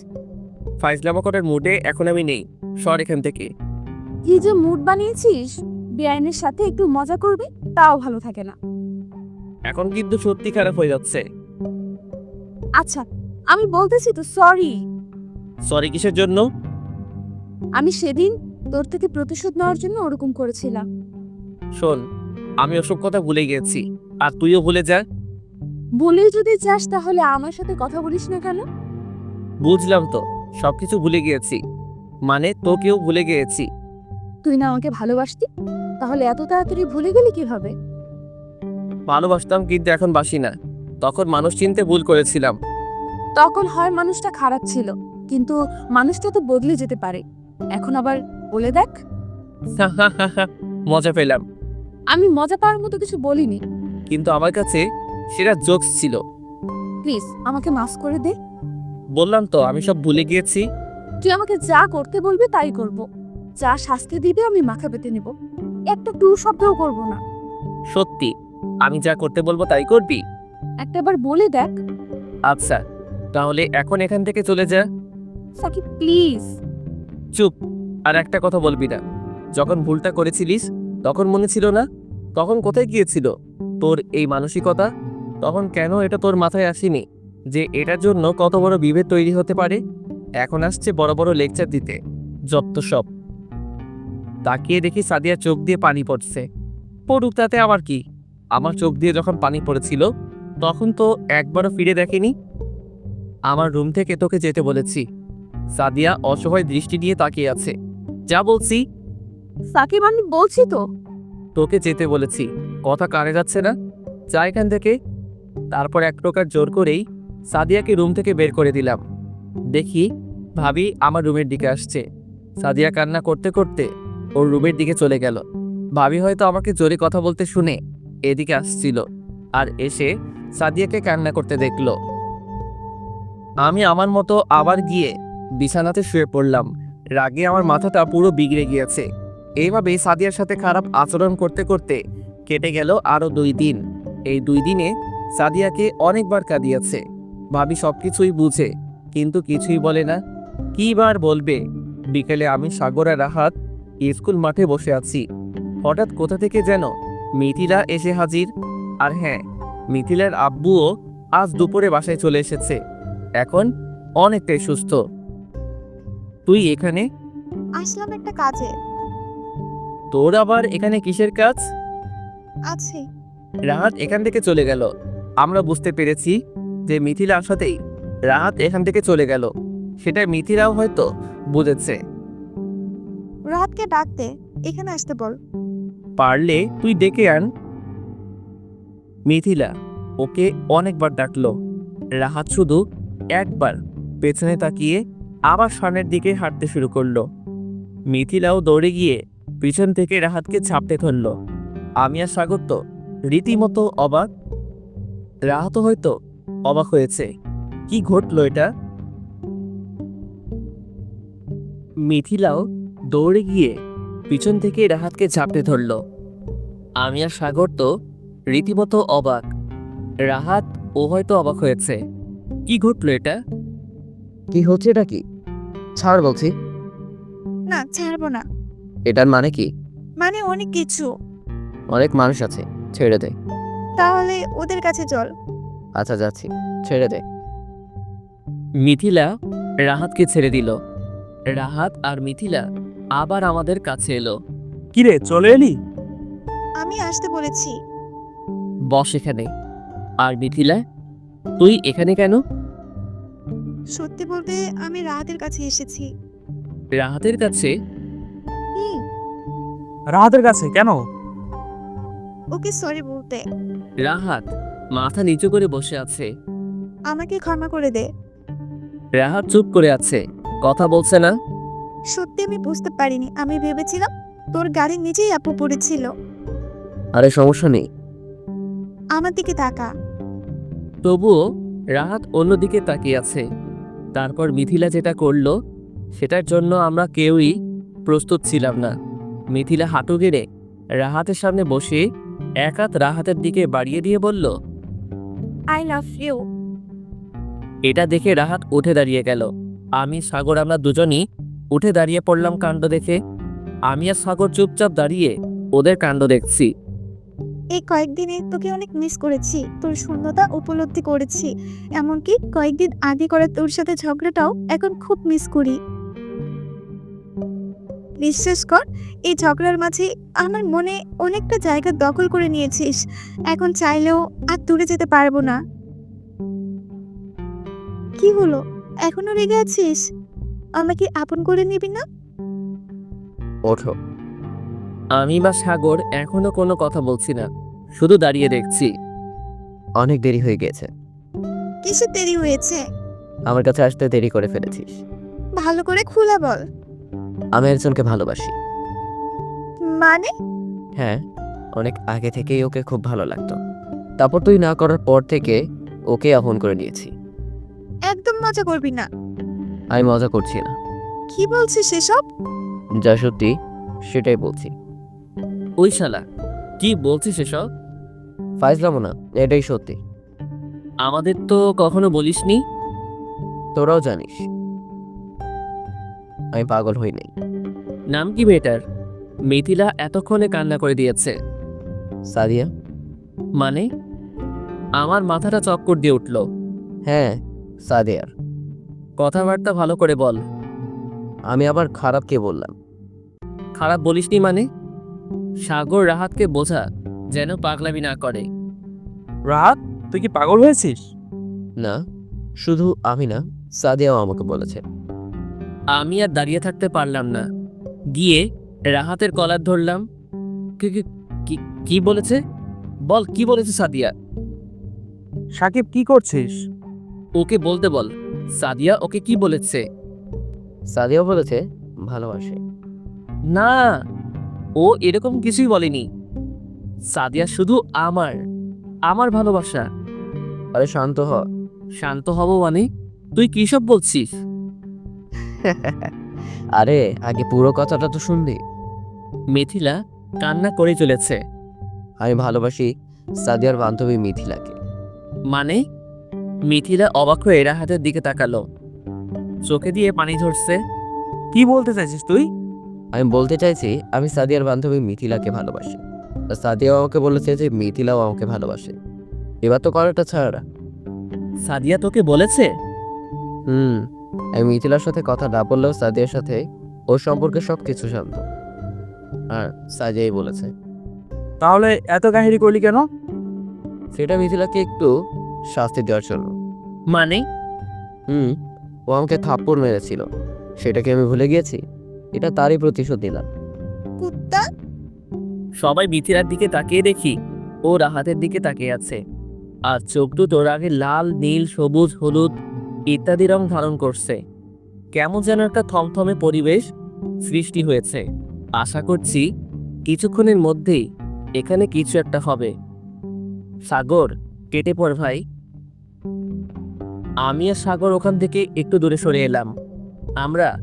ফাইজলামা করার মুডে এখন আমি নেই। সর এখান থেকে। কি যে মুড বানিয়েছিস, বেআইনের সাথে একটু মজা করবি তাও ভালো থাকে না। এখন কিন্তু সত্যি খারাপ হয়ে যাচ্ছে। আচ্ছা আমি বলতেছি তো সরি। সরি কিসের জন্য? আমি সেদিন তোর থেকে প্রতিশোধ নেওয়ার জন্য ওরকম করেছিলাম। শোন, আমি ওসব কথা ভুলে গেছি, আর তুইও ভুলে যা। বলে যদি যাস তাহলে আমার সাথে কথা বলিস না কেন? বুঝলাম তো, সবকিছু ভুলে গিয়েছি। মানে তোকেও ভুলে গিয়েছি। তুই না আমাকে ভালোবাসতি, তাহলে এত তাড়াতাড়ি ভুলে গেলি কিভাবে? ভালোবাসতাম, কিন্তু এখন বাসি না। তখন মানুষ চিনতে ভুল করেছিলাম। তখন হয় মানুষটা খারাপ ছিল, কিন্তু মানুষটা তো বদলে যেতে পারে। এখন আবার বলে দেখ। মজা পেলাম, আমি মজা পাওয়ার মতো কিছু বলিনি। কিন্তু আমার কাছে সেটা জোকস ছিল। প্লিজ আমাকে মাফ করে দে। বললাম তো আমি সব ভুলে গিয়েছি। তুই আমাকে যা করতে বলবি তাই করব, যা শাস্তি দিবি আমি মাথা পেতে নেব, একটা টু শব্দও করব না। সত্যি আমি যা করতে বলবো তাই করবি? একটাবার বলে দেখ। আচ্ছা, তাহলে এখন এখান থেকে চলে যা। সাকিব প্লিজ। চুপ, আর একটা কথা বলবি না। যখন ভুলটা করেছিলিস তখন মনে ছিল না? তখন কোথায় গিয়েছিল তোর এই মানসিকতা? তখন কেন এটা তোর মাথায় আসেনি যে এটার জন্য কত বড় বিভেদ তৈরি হতে পারে? এখন আসছে বড় বড় লেকচার দিতে, যত সব। তাকিয়ে দেখি সাদিয়ার চোখ দিয়ে পানি পড়ছে। পড়ুক, তাতে আবার কি? আমার চোখ দিয়ে যখন পানি পড়েছিল তখন তো একবারও ফিরে দেখেনি। আমার রুম থেকে তোকে যেতে বলেছি। সাদিয়া অসহায় দৃষ্টি নিয়ে তাকিয়ে আছে। যা বলছি। সাকিব আমি বলছি তো। তোকে যেতে বলেছি, কথা কানে যাচ্ছে না? যা এখান থেকে। তারপর এক প্রকার জোর করেই সাদিয়াকে রুম থেকে বের করে দিলাম। দেখি ভাবি আমার রুমের দিকে আসছে। সাদিয়া কান্না করতে করতে ওর রুমের দিকে চলে গেল। ভাবি হয়তো আমাকে জোরে কথা বলতে শুনে এদিকে আসছিল, আর এসে সাদিয়াকে কান্না করতে দেখলো। আমি আমার মতো আবার গিয়ে বিছানাতে শুয়ে পড়লাম। রাগে আমার মাথাটা পুরো বিগড়ে গিয়েছে। এইভাবে সাদিয়ার সাথে খারাপ আচরণ করতে করতে কেটে গেল আরও 2 দিন। এই 2 দিনে সাদিয়াকে অনেকবার কাঁদিয়েছে। ভাবি সবকিছুই বুঝে, কিন্তু কিছুই বলে না। কি বার বলবে? বিকেলে আমি সাগর আর রাহাত স্কুল মাঠে বসে আছি। হঠাৎ কোথা থেকে যেন মিথিলা এসে হাজির। আর হ্যাঁ, মিথিলার আব্বুও আজ দুপুরে বাসায় চলে এসেছে। এখন অনেকটাই সুস্থ। তুই এখানে? আসলাম একটা কাজে। তোর আবার এখানে কিসের কাজ? আছে। রাহাত এখান থেকে চলে গেল। আমরা বুঝতে পেরেছি যে মিথিলা আসাতেই রাহাত এখান থেকে চলে গেল। সেটা মিথিলাও হয়তো বুঝেছে। রাহাতকে ডাক দে, এখানে আসতে বল। পারলে তুই ডেকে আন। মিথিলা ওকে অনেকবার ডাকলো। রাহাত শুধু একবার পেছনে তাকিয়ে আবার সামনের দিকে হাঁটতে শুরু করলো। মিথিলাও দৌড়ে গিয়ে পিছন থেকে রাহাতকে ছাপতে ধরল। আমি আর সাগর তো রীতিমতো অবাক। রাহাতও হয়তো অবাক হয়েছে। কি ঘটলো এটা? মিথিলাও দৌড়ে গিয়ে পিছন থেকে রাহাতকে ঝাপটে ধরল। আমি আর সাগর তো রীতিমতো অবাক। রাহাত ও হয়তো অবাক হয়েছে। কি ঘটলো এটা? কি হচ্ছে এটা? কি ছাড় বলছি। না, ছাড়বো না। এটার মানে কি? মানে অনেক কিছু। অনেক মানুষ আছে, ছেড়ে দে। তাহলে ওদের কাছে চল। আচ্ছা যাচ্ছি, ছেড়ে দে। মিথিলা রাহাতকে ছেড়ে দিল। রাহাত আর মিথিলা আবার আমাদের কাছে এলো। কিরে, চলে এলি? আমি আসতে বলেছি। বস এখানে। আর মিথিলা, তুই এখানে কেন? সত্যি বলতে আমি রাহাতের কাছে এসেছি। রাহাতের কাছে? হুম, রাহাতের কাছে কেন? ওকে সরি বলতে। রাহাত মাথা নিচু করে বসে আছে। আমাকে ক্ষমা করে দে। রাহাত চুপ করে আছে, কথা বলছে না। সত্যি আমি বুঝতে পারিনি। আমি ভেবেছিলাম তোর গাড়ির নিচেই আপু পড়েছিল। আরে সমস্যা নেই। আমার দিকে তাকা। তবুও রাহাত অন্যদিকে তাকিয়ে আছে। তারপর মিথিলা যেটা করলো সেটার জন্য আমরা কেউই প্রস্তুত ছিলাম না। মিথিলা হাঁটু গেড়ে রাহাতের সামনে বসে এক হাত রাহাতের দিকে বাড়িয়ে দিয়ে বলল, আই লাভ ইউ। এটা দেখে রাহাত উঠে দাঁড়িয়ে গেল। আমি সাগর আমরা দুজনই উঠে দাঁড়িয়ে পড়লাম কাণ্ড দেখে। আমি আর সাগর চুপচাপ দাঁড়িয়ে ওদের কাণ্ড দেখছি। এই কয়েকদিনে তোকে অনেক মিস করেছি। তোর শূন্যতা উপলব্ধি করেছি। এমনকি কয়েকদিন আগে করা তোর সাথে ঝগড়াটাও এখন খুব মিস করি। বিশ্বাস কর, এই ঝগড়ার মাঝে আমার মনে অনেকটা জায়গা দখল করে নিয়েছিস। এখন চাইলেও আর দূরে যেতে পারবো না। কি হলো, এখনো রেগে আছিস? আমাকে আপন করে নিবি না? ওঠো। আমি বা সাগর এখনো কোনো কথা বলছি না, শুধু দাঁড়িয়ে দেখছি। অনেক দেরি হয়ে গেছে। কিসের দেরি হয়েছে? আমার কাছে আসতে দেরি করে ফেলেছিস। ভালো করে খুলে বল। আমি একজনকে ভালোবাসি। মানে? হ্যাঁ, অনেক আগে থেকেই ওকে খুব ভালো লাগতো। তারপর তুই না করার পর থেকে ওকে আপন করে নিয়েছি। একদম মজা করবি না। আমি মজা করছি না, কি বলছিস সেসব? যা সত্যি সেটাই বলছি। ওই শালা কি বলছিস এসব? ফাইজলামো না, এটাই সত্যি। আমাদের তো কখনো বলিসনি। তোরাও জানিস আমি পাগল হই নাই। নাম কি মেয়েটার? মিথিলা এতক্ষণে কান্না করে দিয়েছে। সাদিয়া। মানে? আমার মাথাটা চক্কর দিয়ে উঠল। হ্যাঁ, সাদিয়ার। কথাবার্তা ভালো করে বল। আমি আবার খারাপ কে বললাম? খারাপ বলিসনি মানে? সাগর রাহাতকে বোঝা যেন পাগলামি না করে। রাহাত, তুই কি পাগল হয়েছিস? না, শুধু আমি না, সাদিয়াও আমাকে বলেছে। আমি আর দাঁড়িয়ে থাকতে পারলাম না, গিয়ে রাহাতের কলার ধরলাম। কি- কি- কি বলেছে? বল, কি বলেছে সাদিয়া? সাকিব, কি করছিস? ওকে বলতে বল, সাদিয়া ওকে কি বলেছে? সাদিয়াও বলেছে ভালোবাসে। না, ও এরকম কিছুই বলেনি। সাদিয়া শুধু আমার ভালোবাসা। আরে শান্ত হ। শান্ত হব মানে? তুই কি সব বলছিস? আরে আগে পুরো কথাটা তো শুনবি। মিথিলা কান্না করে চলেছে। আমি ভালোবাসি সাদিয়ার বান্ধবী মিথিলাকে। মানে? মিথিলা অবাক হয়ে রাহাতের দিকে তাকালো, চোখে দিয়ে পানি ঝরছে। কি বলতে চাইছিস তুই? আমি বলতে চাইছি আমি সাদিয়ার বান্ধবী মিথিলাকে ভালোবাসি। আর সাদিয়াও আমাকে বলেছে যে মিথিলাও আমাকে ভালোবাসে। এবার তো করাটা ছাড়া। সাদিয়া তোকে বলেছে? আমি মিথিলার সাথে কথা না বললেও সাদিয়ার সাথে ওর সম্পর্কে সব কিছু জানতো। আর সাদিয়াই বলেছে। তাহলে এত কাহিনী করলি কেন? সেটা মিথিলাকে একটু শাস্তি দেওয়ার জন্য। মানে? ও আমাকে থাপ্পড় মেরেছিল, সেটাকে আমি ভুলে গিয়েছি। এটা তারই প্রতিশোধ নিলাম। কুত্তা। সবাই মিথিলার দিকে তাকিয়ে দেখি ও রাহাতের দিকে তাকিয়ে আছে, আর চোখ দুটোর আগে লাল, নীল, সবুজ, হলুদ ইত্যাদি রং ধারণ করছে। কেমন যেন একটা থমথমে পরিবেশ সৃষ্টি হয়েছে। আশা করছি কিছুক্ষণের মধ্যেই এখানে কিছু একটা হবে। সাগর, কেটে পড় ভাই। আমি আর সাগর ওখান থেকে একটু দূরে সরে এলাম। আমরা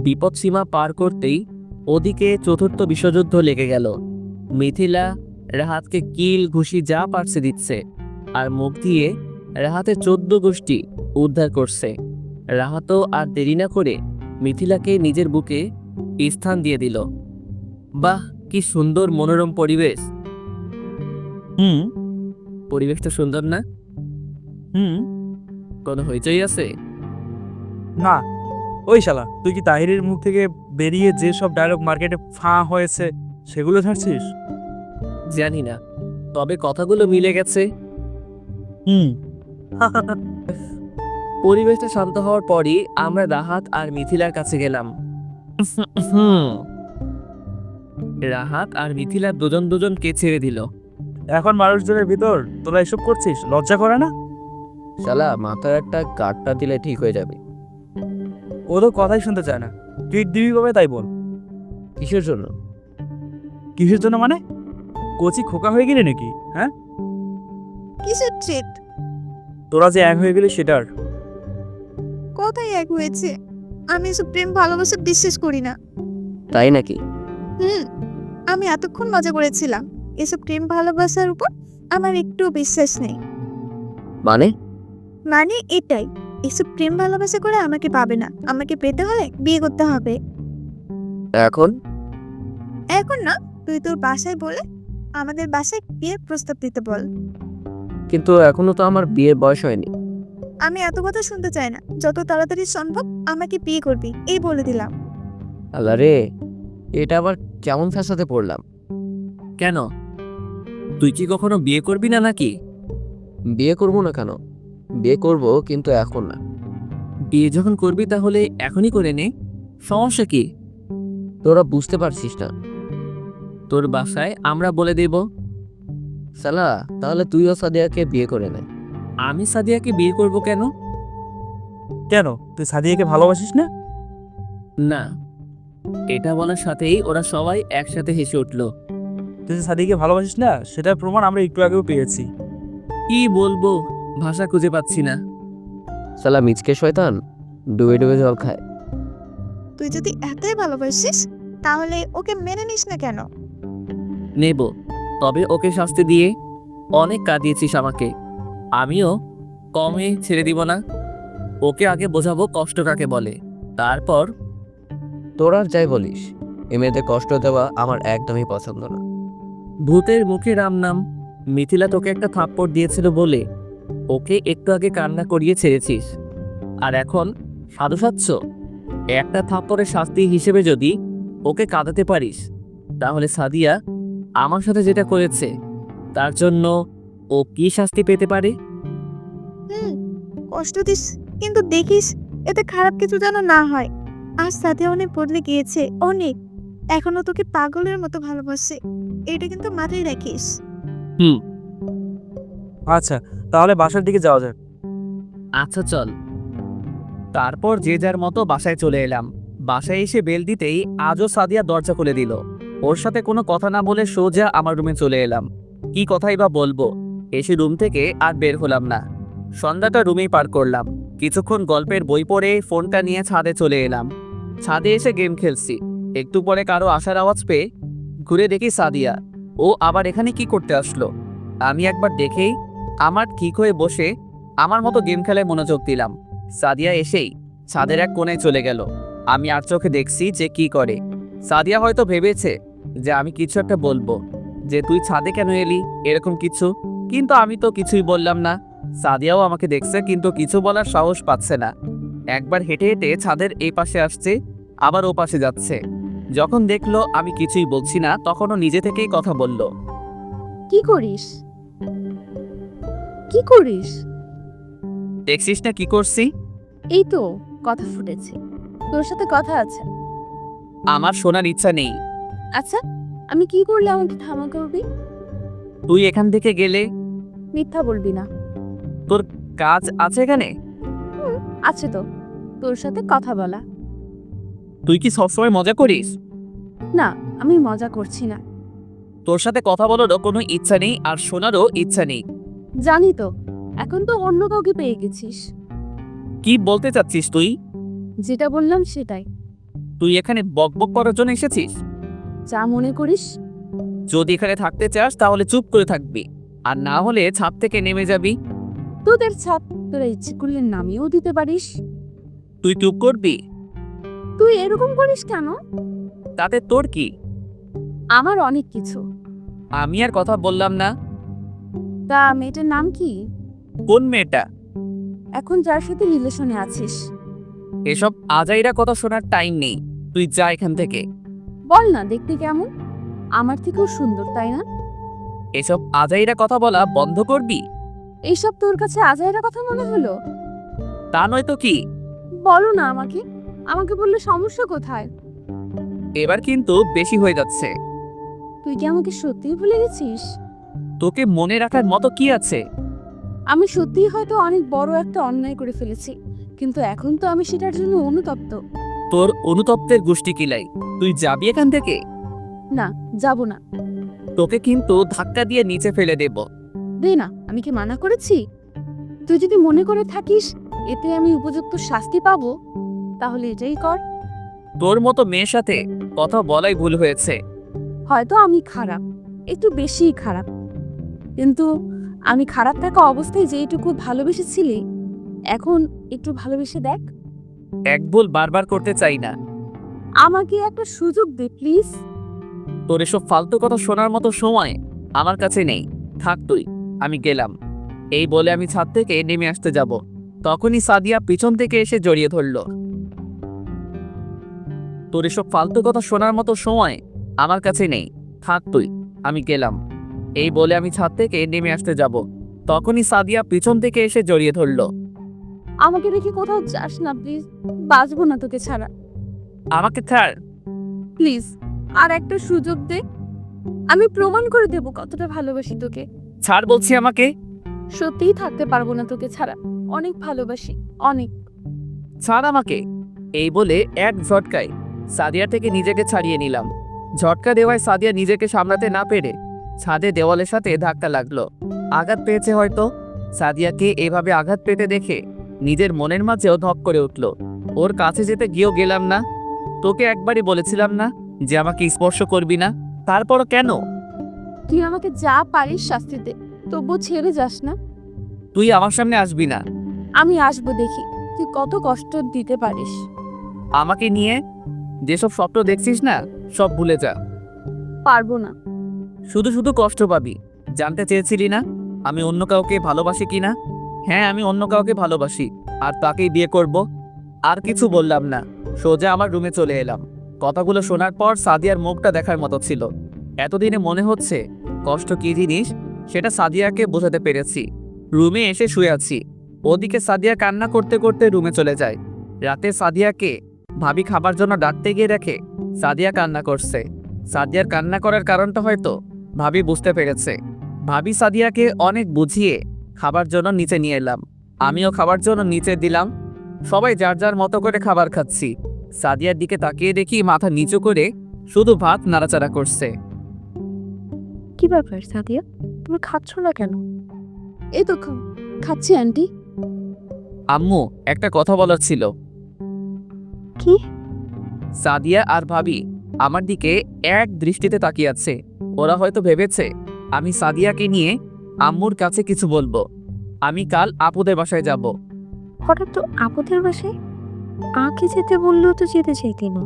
বিপদসীমা পার করতেই ওদিকে চতুর্থ বিশ্বযুদ্ধ লেগে গেল। মিথিলা রাহাতকে কিল ঘুষি যা পারছে দিচ্ছে, আর মুখ দিয়ে রাহাতের 14 গোষ্ঠী উদ্ধার করছে। রাহাতও আর দেরি না করে মিথিলাকে নিজের বুকে স্থান দিয়ে দিল। বাহ, কি সুন্দর মনোরম পরিবেশ। হুম পরিবেশটা সুন্দর না? হুম কোনো হইচই আছে? না, ওই শালা, তুই কি তাহিরের মুখ থেকে বেরিয়ে যে সব ডায়লগ মার্কেটে ফাঁ হয়েছে সেগুলো ছাড়ছিস? জানি না, তবে কথাগুলো মিলে গেছে। হুম পরিবেশটা শান্ত হওয়ার পরই আমরা রাহাত আর মিথিলার কাছে গেলাম। রাহাত আর মিথিলা দুজন দুজনকে ছেড়ে দিল। এখন মানুষজনের ভিতর তোরা এসব করছিস, লজ্জা করে না? শালা মাথার একটা গাঁটটা দিলে ঠিক হয়ে যাবে। ও তো কথাই শুনতে চায় না। ট্রিট দিবি কবে তাই বল। কিসের জন্য? কিসের জন্য মানে? কোচি খোকা হয়ে গেলি নাকি? হ্যাঁ, কিসের ট্রিট? তোরা যে এক হয়ে গেলি সেটার। কোথায় এক হয়েছে? আমি এসব প্রেম ভালোবাসা বিশ্বাস করি না। তাই নাকি? আমি এতক্ষণ মজা করেছিলাম। এসব প্রেম ভালোবাসার উপর আমার একটু বিশ্বাস নেই। মানে? মানে এটাই, এসব প্রেম ভালোবাসা করে আমাকে পাবে না। আমাকে পেতে হলে বিয়ে করতে হবে। এখন এখন না, তুই তোর বাসায় বলে আমাদের বাসায় বিয়ের প্রস্তাব দিতে বল। কিন্তু এখনো তো আমার বিয়ের বয়স হয়নি। আমি এত কথা শুনতে চাই না। যত তাড়াতাড়ি সম্ভব আমাকে বিয়ে করবি, এই বলে দিলাম। আল্লাহ রে, এটা আবার কেমন ফ্যাসাতে পড়লাম? কেন, তুই কি কখনো বিয়ে করবি না নাকি? বিয়ে করবো না কেন? বিয়ে করব, কিন্তু এখন না। বিয়ে যখন করবি তাহলে এখনই করে নে, সমস্যা কি? তোরা বুঝতে পারছিস না। তোর বাসায় আমরা বলে দেব। সালা, তাহলে তুইও সাদিয়াকে বিয়ে করে নে। আমি সাদিয়াকে বিয়ে করব কেন? কেন, তুই সাদিয়াকে ভালোবাসিস না? না, এটা বলার সাথেই ওরা সবাই একসাথে হেসে উঠল। তুই যে সাদিয়াকে ভালোবাসিস না সেটার প্রমাণ আমরা একটু আগেও পেয়েছি। কি বলবো, ভাষা খুঁজে পাচ্ছি না। শালা মিচকে শয়তান, ডুবে ডুবে জল খায়। তুই যদি এতই ভালোবাসিস তাহলে ওকে মেনে নিস না কেন? নেব, তবে ওকে শাস্তি দিয়ে। অনেক কাঁদিয়েছিস আমাকে, আমিও কমে ছেড়ে দিব না। ওকে আগে বোঝাবো কষ্ট কাকে বলে, তারপর। তোর আর যাই বলিস, এ মেয়েদের কষ্ট দেওয়া আমার একদমই পছন্দ না। ভূতের মুখে রাম নাম। মিথিলা তোকে একটা থাপ্পড় দিয়েছিল বলে ওকে একটু আগে কান্না করিয়ে ছেড়েছিস, আর এখন সাধু সাচ্ছ? একটা থাপ্পড়ের শাস্তি হিসেবে যদি ওকে কাঁদাতে পারিস, তাহলে সাদিয়া আমার সাথে যেটা করেছে তার জন্য ও কি শাস্তি পেতে পারে? কষ্ট দিস, কিন্তু দেখিস এতে খারাপ কিছু যেন না হয়। আর সাথে অনেক বদলে গিয়েছে, অনেক। এখনো তোকে পাগলের মতো ভালোবাসে, এটা কিন্তু মাথায় রাখিস। আচ্ছা, তাহলে বাসার দিকে যাওয়া যাক। আচ্ছা চল। তারপর যে যার মতো বাসায় চলে এলাম। বাসায় এসে বেল দিতেই আজও সাদিয়া দরজা খুলে দিল। ওর সাথে কোনো কথা না বলে সোজা আমার রুমে চলে এলাম। কি কথাই বা বলবো, এসে রুম থেকে আর বের হলাম না। সন্ধ্যাটা রুমেই পার করলাম। কিছুক্ষণ গল্পের বই পড়ে ফোনটা নিয়ে ছাদে চলে এলাম। ছাদে এসে গেম খেলছি। একটু পরে কারো আসার আওয়াজ পেয়ে ঘুরে দেখি সাদিয়া। ও আবার এখানে কি করতে আসলো? আমি একবার দেখেই আমার ঠিক হয়ে বসে আমার মতো গেম খেলায় মনোযোগ দিলাম। সাদিয়া এসেই ছাদের এক কোণে চলে গেল। আমি আর চোখে দেখছি যে কি করে। সাদিয়া হয়তো ভেবেছে যে আমি কিছু একটা বলবো, যে তুই ছাদে কেন এলি, এরকম কিছু। কিন্তু আমি তো কিছুই বললাম না। সাদিয়াও আমাকে দেখছে, কিন্তু কিছু বলার সাহস পাচ্ছে না। একবার হেঁটে হেঁটে ছাদের এই পাশে আসছে, আবার ও পাশে যাচ্ছে। যখন দেখলো আমি কিছুই বলছি না, তখনও নিজে থেকেই কথা বলল। কি করিস? কি করিস? দেখছিস না কি করছি? এই তো কথা ফুটেছে, তোর সাথে কথা আছে। আমার শোনার ইচ্ছা নেই। আচ্ছা, আমি কি করলে আমাকে ক্ষমা করবি? তুই এখান থেকে গেলে মিথ্যা বলবি না। কাজ আছে এখানে। আছে তো, তোর সাথে কথা বলা। তুই কি সবসময় মজা করিস? না, আমি মজা করছি না। তোর সাথে কথা বলারও কোনো ইচ্ছা নেই, আর শোনারও ইচ্ছা নেই। জানি তো, এখন তো অন্য কাউকে পেয়ে গেছিস। কি বলতে চাচ্ছিস তুই? যেটা বললাম সেটাই। তুই এখানে বকবক করার জন্য এসেছিস? যা মনে করিস। যদি এখানে থাকতে চাস তাহলে চুপ করে থাকবি, আর না হলে ছাদ থেকে নেমে যাবি। তোদের ছাদ তোরা ইচ্ছে করলে নামিয়েও দিতে পারিস। তুই চুপ করবি? তুই এরকম করিস কেন? তাতে তোর কি? আমার অনেক কিছু। আমি আর কথা বললাম না। তা মেয়েটার নাম কি? কোন মেয়েটা? এখন যার সাথে রিলেশনে আছিস। এসব আজাইরা কথা শোনার টাইম নেই, তুই যা এখান থেকে। বল না, দেখতে কেমন? আমার থেকেও সুন্দর, তাই না? এসব আজাইরা কথা বলা বন্ধ করবি। এইসব তোর কাছে আজাইরা কথা মনে হলো? তা নয় তো কি? বলো না আমাকে, আমাকে বললে সমস্যা কোথায়? এবার কিন্তু বেশি হয়ে যাচ্ছে। তুই কি আমাকে সত্যিই ভুলে গেছিস? তোকে মনে রাখার মতো কি আছে? আমি সত্যিই হয়তো অনেক বড় একটা অন্যায় করে ফেলেছি, কিন্তু এখন তো আমি সেটার জন্য অনুতপ্ত। তোর অনুতপ্তের গোষ্ঠী কিলাই। তুই যাবি এখান থেকে? না, যাব না। তোকে কিন্তু ধাক্কা দিয়ে নিচে ফেলে দেব। দে না, আমি কি মানা করেছি? তুই যদি মনে করে থাকিস এতে আমি উপযুক্ত শাস্তি পাবো, তাহলে এটাই কর। তোর মতো মেয়ের সাথে কথা বলাই ভুল হয়েছে। হয়তো আমি খারাপ, একটু বেশিই খারাপ, কিন্তু আমি খারাপ থাকা অবস্থায় যেইটুকু ভালোবেসেছিলি, এখন একটু ভালোবেসে দেখ। এক ভুল বারবার করতে চাই না। আমাকে একটা সুযোগ দে প্লিজ। তোর এসব ফালতু কথা শোনার মতো সময় আমার কাছে নেই। থাক তুই, আমি গেলাম। এই বলে আমি ছাদ থেকে নেমে আসতে যাব, তখনই সাদিয়া পিছন থেকে এসে জড়িয়ে ধরল। তোর এসব ফালতু কথা শোনার মতো সময় আমার কাছে নেই। থাক তুই, আমি গেলাম। এই বলে আমি ছাদ থেকে নেমে আসতে যাব, তখনই সাদিয়া পিছন থেকে এসে জড়িয়ে ধরল। আমাকে রেখে কোথাও যাস না প্লিজ, বাঁচবো না তোকে ছাড়া। আমাকে ছাড়। প্লিজ আর একটা সুযোগ দে, আমি প্রমাণ করে দেব কতটা ভালোবাসি তোকে। ছাড় বলছি আমাকে। সত্যিই থাকতে পারবো না তোকে ছাড়া, অনেক ভালোবাসি, অনেক। ছাড় আমাকে। এই বলে এক ঝটকায় সাদিয়া থেকে নিজেকে ছাড়িয়ে নিলাম। ঝটকা দেওয়ায় সাদিয়া নিজেকে সামলাতে না পেরে ছাদে দেওয়ালের সাথে ধাক্কা লাগলো। আঘাত পেয়েছে হয়তো। সাদিয়াকে এভাবে আঘাত পেতে দেখে নিজের মনের মাঝেও ধক করে উঠল। ওর কাছে যেতে গিয়েও গেলাম না। তোকে একবারই বলেছিলাম না যে আমাকে স্পর্শ করবি না? তারপরও কেন? তুই আমাকে যা পারিস শাস্তি দে, তবুও ছেড়ে যাস না। তুই আমার সামনে আসবি না। আমি আসবো, দেখি তুই কত কষ্ট দিতে পারিস। আমাকে নিয়ে যেসব স্বপ্ন দেখছিস না, সব ভুলে যা। পারবো না। শুধু শুধু কষ্ট পাবি। জানতে চেয়েছিলি না আমি অন্য কাউকে ভালোবাসি কিনা? হ্যাঁ, আমি অন্য কাউকে ভালোবাসি, আর তাকেই বিয়ে করব। আর কিছু বললাম না, সোজা আমার রুমে চলে এলাম। কথাগুলো শোনার পর সাদিয়ার মুখটা দেখার মতো ছিল। এতদিনে মনে হচ্ছে কষ্ট কী জিনিস সেটা সাদিয়াকে বোঝাতে পেরেছি। রুমে এসে শুয়ে আছি, ওদিকে সাদিয়া কান্না করতে করতে রুমে চলে যায়। রাতে সাদিয়াকে ভাবি খাবার জন্য ডাকতে গিয়ে দেখে সাদিয়া কান্না করছে। সাদিয়ার কান্না করার কারণটা হয়তো ভাবি বুঝতে পেরেছে। ভাবি সাদিয়াকে অনেক বুঝিয়ে খাবার জন্য নিচে নিয়ে এলাম। আমিও খাবার জন্য নিচে দিলাম। সবাই যার যার মতো করে খাবার খাচ্ছি। সাদিয়ার দিকে তাকিয়ে দেখি মাথা নিচু করে শুধু ভাত নাড়াচাড়া করছে। কি ব্যাপার সাদিয়া, তুমি খাচ্ছ না কেন? এই তো খাচ্ছি আন্টি। আম্মু, একটা কথা বলার ছিল। কি? সাদিয়া আর ভাবি আমার দিকে এক দৃষ্টিতে তাকিয়ে আছে। ওরা হয়তো ভেবেছে আমি সাদিয়াকে নিয়ে আম্মুর কাছে কিছু বলবো। আমি কাল আপুদের বাসায় যাব। হঠাৎ তো আপদের বাসায়? আঁকে যেতে বললেও তো যেতে চাইতি না।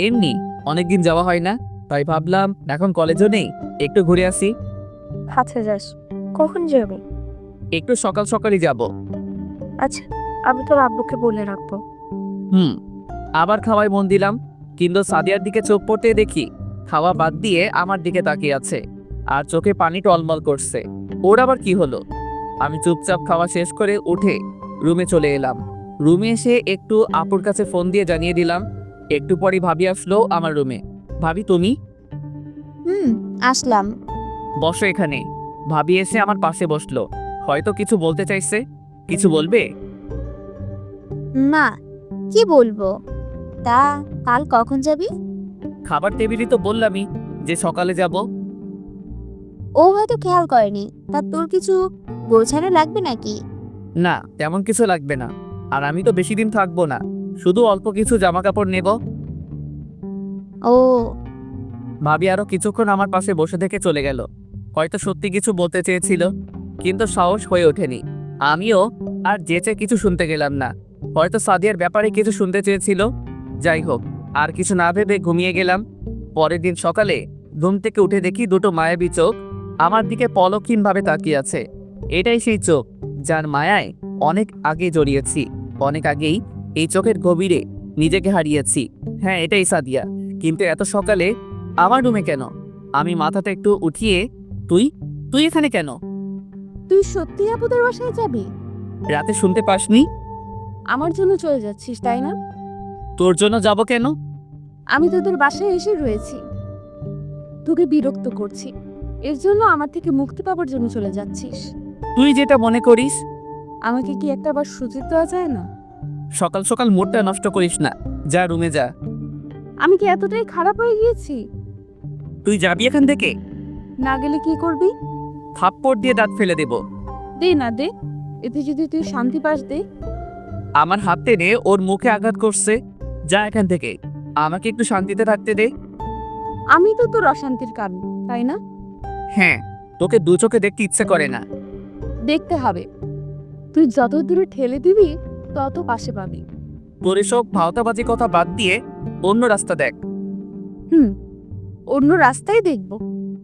এমনি অনেকদিন যাওয়া হয় না, তাই ভাবলাম এখন কলেজও নেই, একটু ঘুরে আসি। আচ্ছা যাস, কখন যাবে? একটু সকাল সকালই যাব। আচ্ছা, আমি তোর আব্বুকে বলে রাখবো। আবার খাওয়ায় মন দিলাম, কিন্তু সাদিয়ার দিকে চোখ পড়তে দেখি খাওয়া বাদ দিয়ে আমার দিকে তাকিয়ে আছে, আর চোখে পানি টলমল করছে। ওর আবার কি হলো? আমি চুপচাপ খাওয়া শেষ করে উঠে রুমে চলে এলাম। রুমে এসে একটু আপুর কাছে ফোন দিয়ে জানিয়ে দিলাম। একটু পরই ভাবি আসলো আমার রুমে। ভাবি, তুমি? আসলাম। বসো এখানে। ভাবি এসে আমার পাশে বসলো। হয়তো কিছু বলতে চাইছে। কিছু বলবে? না, কি বলবো? তা কাল কখন যাবি? খাবার টেবিলই তো বললামই যে সকালে যাব। ও হয়তো খেয়াল করেনি। তা তোর কিছু গোছানো লাগবে নাকি? না, তেমন কিছু লাগবে না। আর আমি তো বেশি দিন থাকবো না, শুধু অল্প কিছু জামা কাপড় নেব। ও, ভাবি আরো কিছুক্ষণ আমার পাশে বসে থেকে চলে গেল। হয়তো সত্যি কিছু বলতে চেয়েছিল, কিন্তু সাহস হয়ে ওঠেনি। আমিও আর যেচে কিছু শুনতে গেলাম না। হয়তো সাদিয়ার ব্যাপারে কিছু শুনতে চেয়েছিল। যাই হোক, আর কিছু না ভেবে ঘুমিয়ে গেলাম। পরের দিন সকালে ঘুম থেকে উঠে দেখি দুটো মায়াবী চোখ আমার দিকে পলকহীনভাবে তাকিয়ে আছে। এটাই সেই চোখ যার মায়ায় অনেক আগে জড়িয়েছি। অনেক আগেই এই চোখের গভীরে নিজেকে হারিয়েছি। হ্যাঁ, এটাই সাদিয়া। কিন্তু এত সকালে আমার রুমে কেন? আমি মাথাটা একটু উঠিয়ে, তুই তুই এখানে কেন? তুই সত্যি আপুদের বাসায় যাবি? রাতে শুনতে পাসনি? আমার জন্য চলে যাচ্ছিস তাই না? তোর জন্য যাব কেন? আমি তোদের বাসায় এসে রয়েছি, তোকে বিরক্ত করছি, এর জন্য আমার থেকে মুক্তি পাবার জন্য চলে যাচ্ছিস? তুই যেটা মনে করিস। আমাকে কি একটা বার সুযোগ দেওয়া যায় না? সকাল সকাল মুডটা নষ্ট করিস না, যা রুমে যা। আমি কি এতটাই খারাপ হয়ে গিয়েছি? তুই যাবি এখান থেকে? না গেলে কি করবি? থাপ্পড় দিয়ে দাঁত ফেলে দেব। দে না দে, এতে যদি তুই শান্তি পাস দে। আমার হাত টেনে ওর মুখে আঘাত করছে। যা এখান থেকে, আমাকে একটু শান্তিতে থাকতে দে। আমি তো তোর অশান্তির কারণ, তাই না? হ্যাঁ, তোকে দু চোখে দেখতে ইচ্ছে করে না। দেখতে হবে। তুই যত দূরে ঠেলে দিবি তত পাশে পাবি। তোর এসব ভাওতাবাজি কথা বাদ দিয়ে অন্য রাস্তা দেখ। অন্য রাস্তায় দেখব।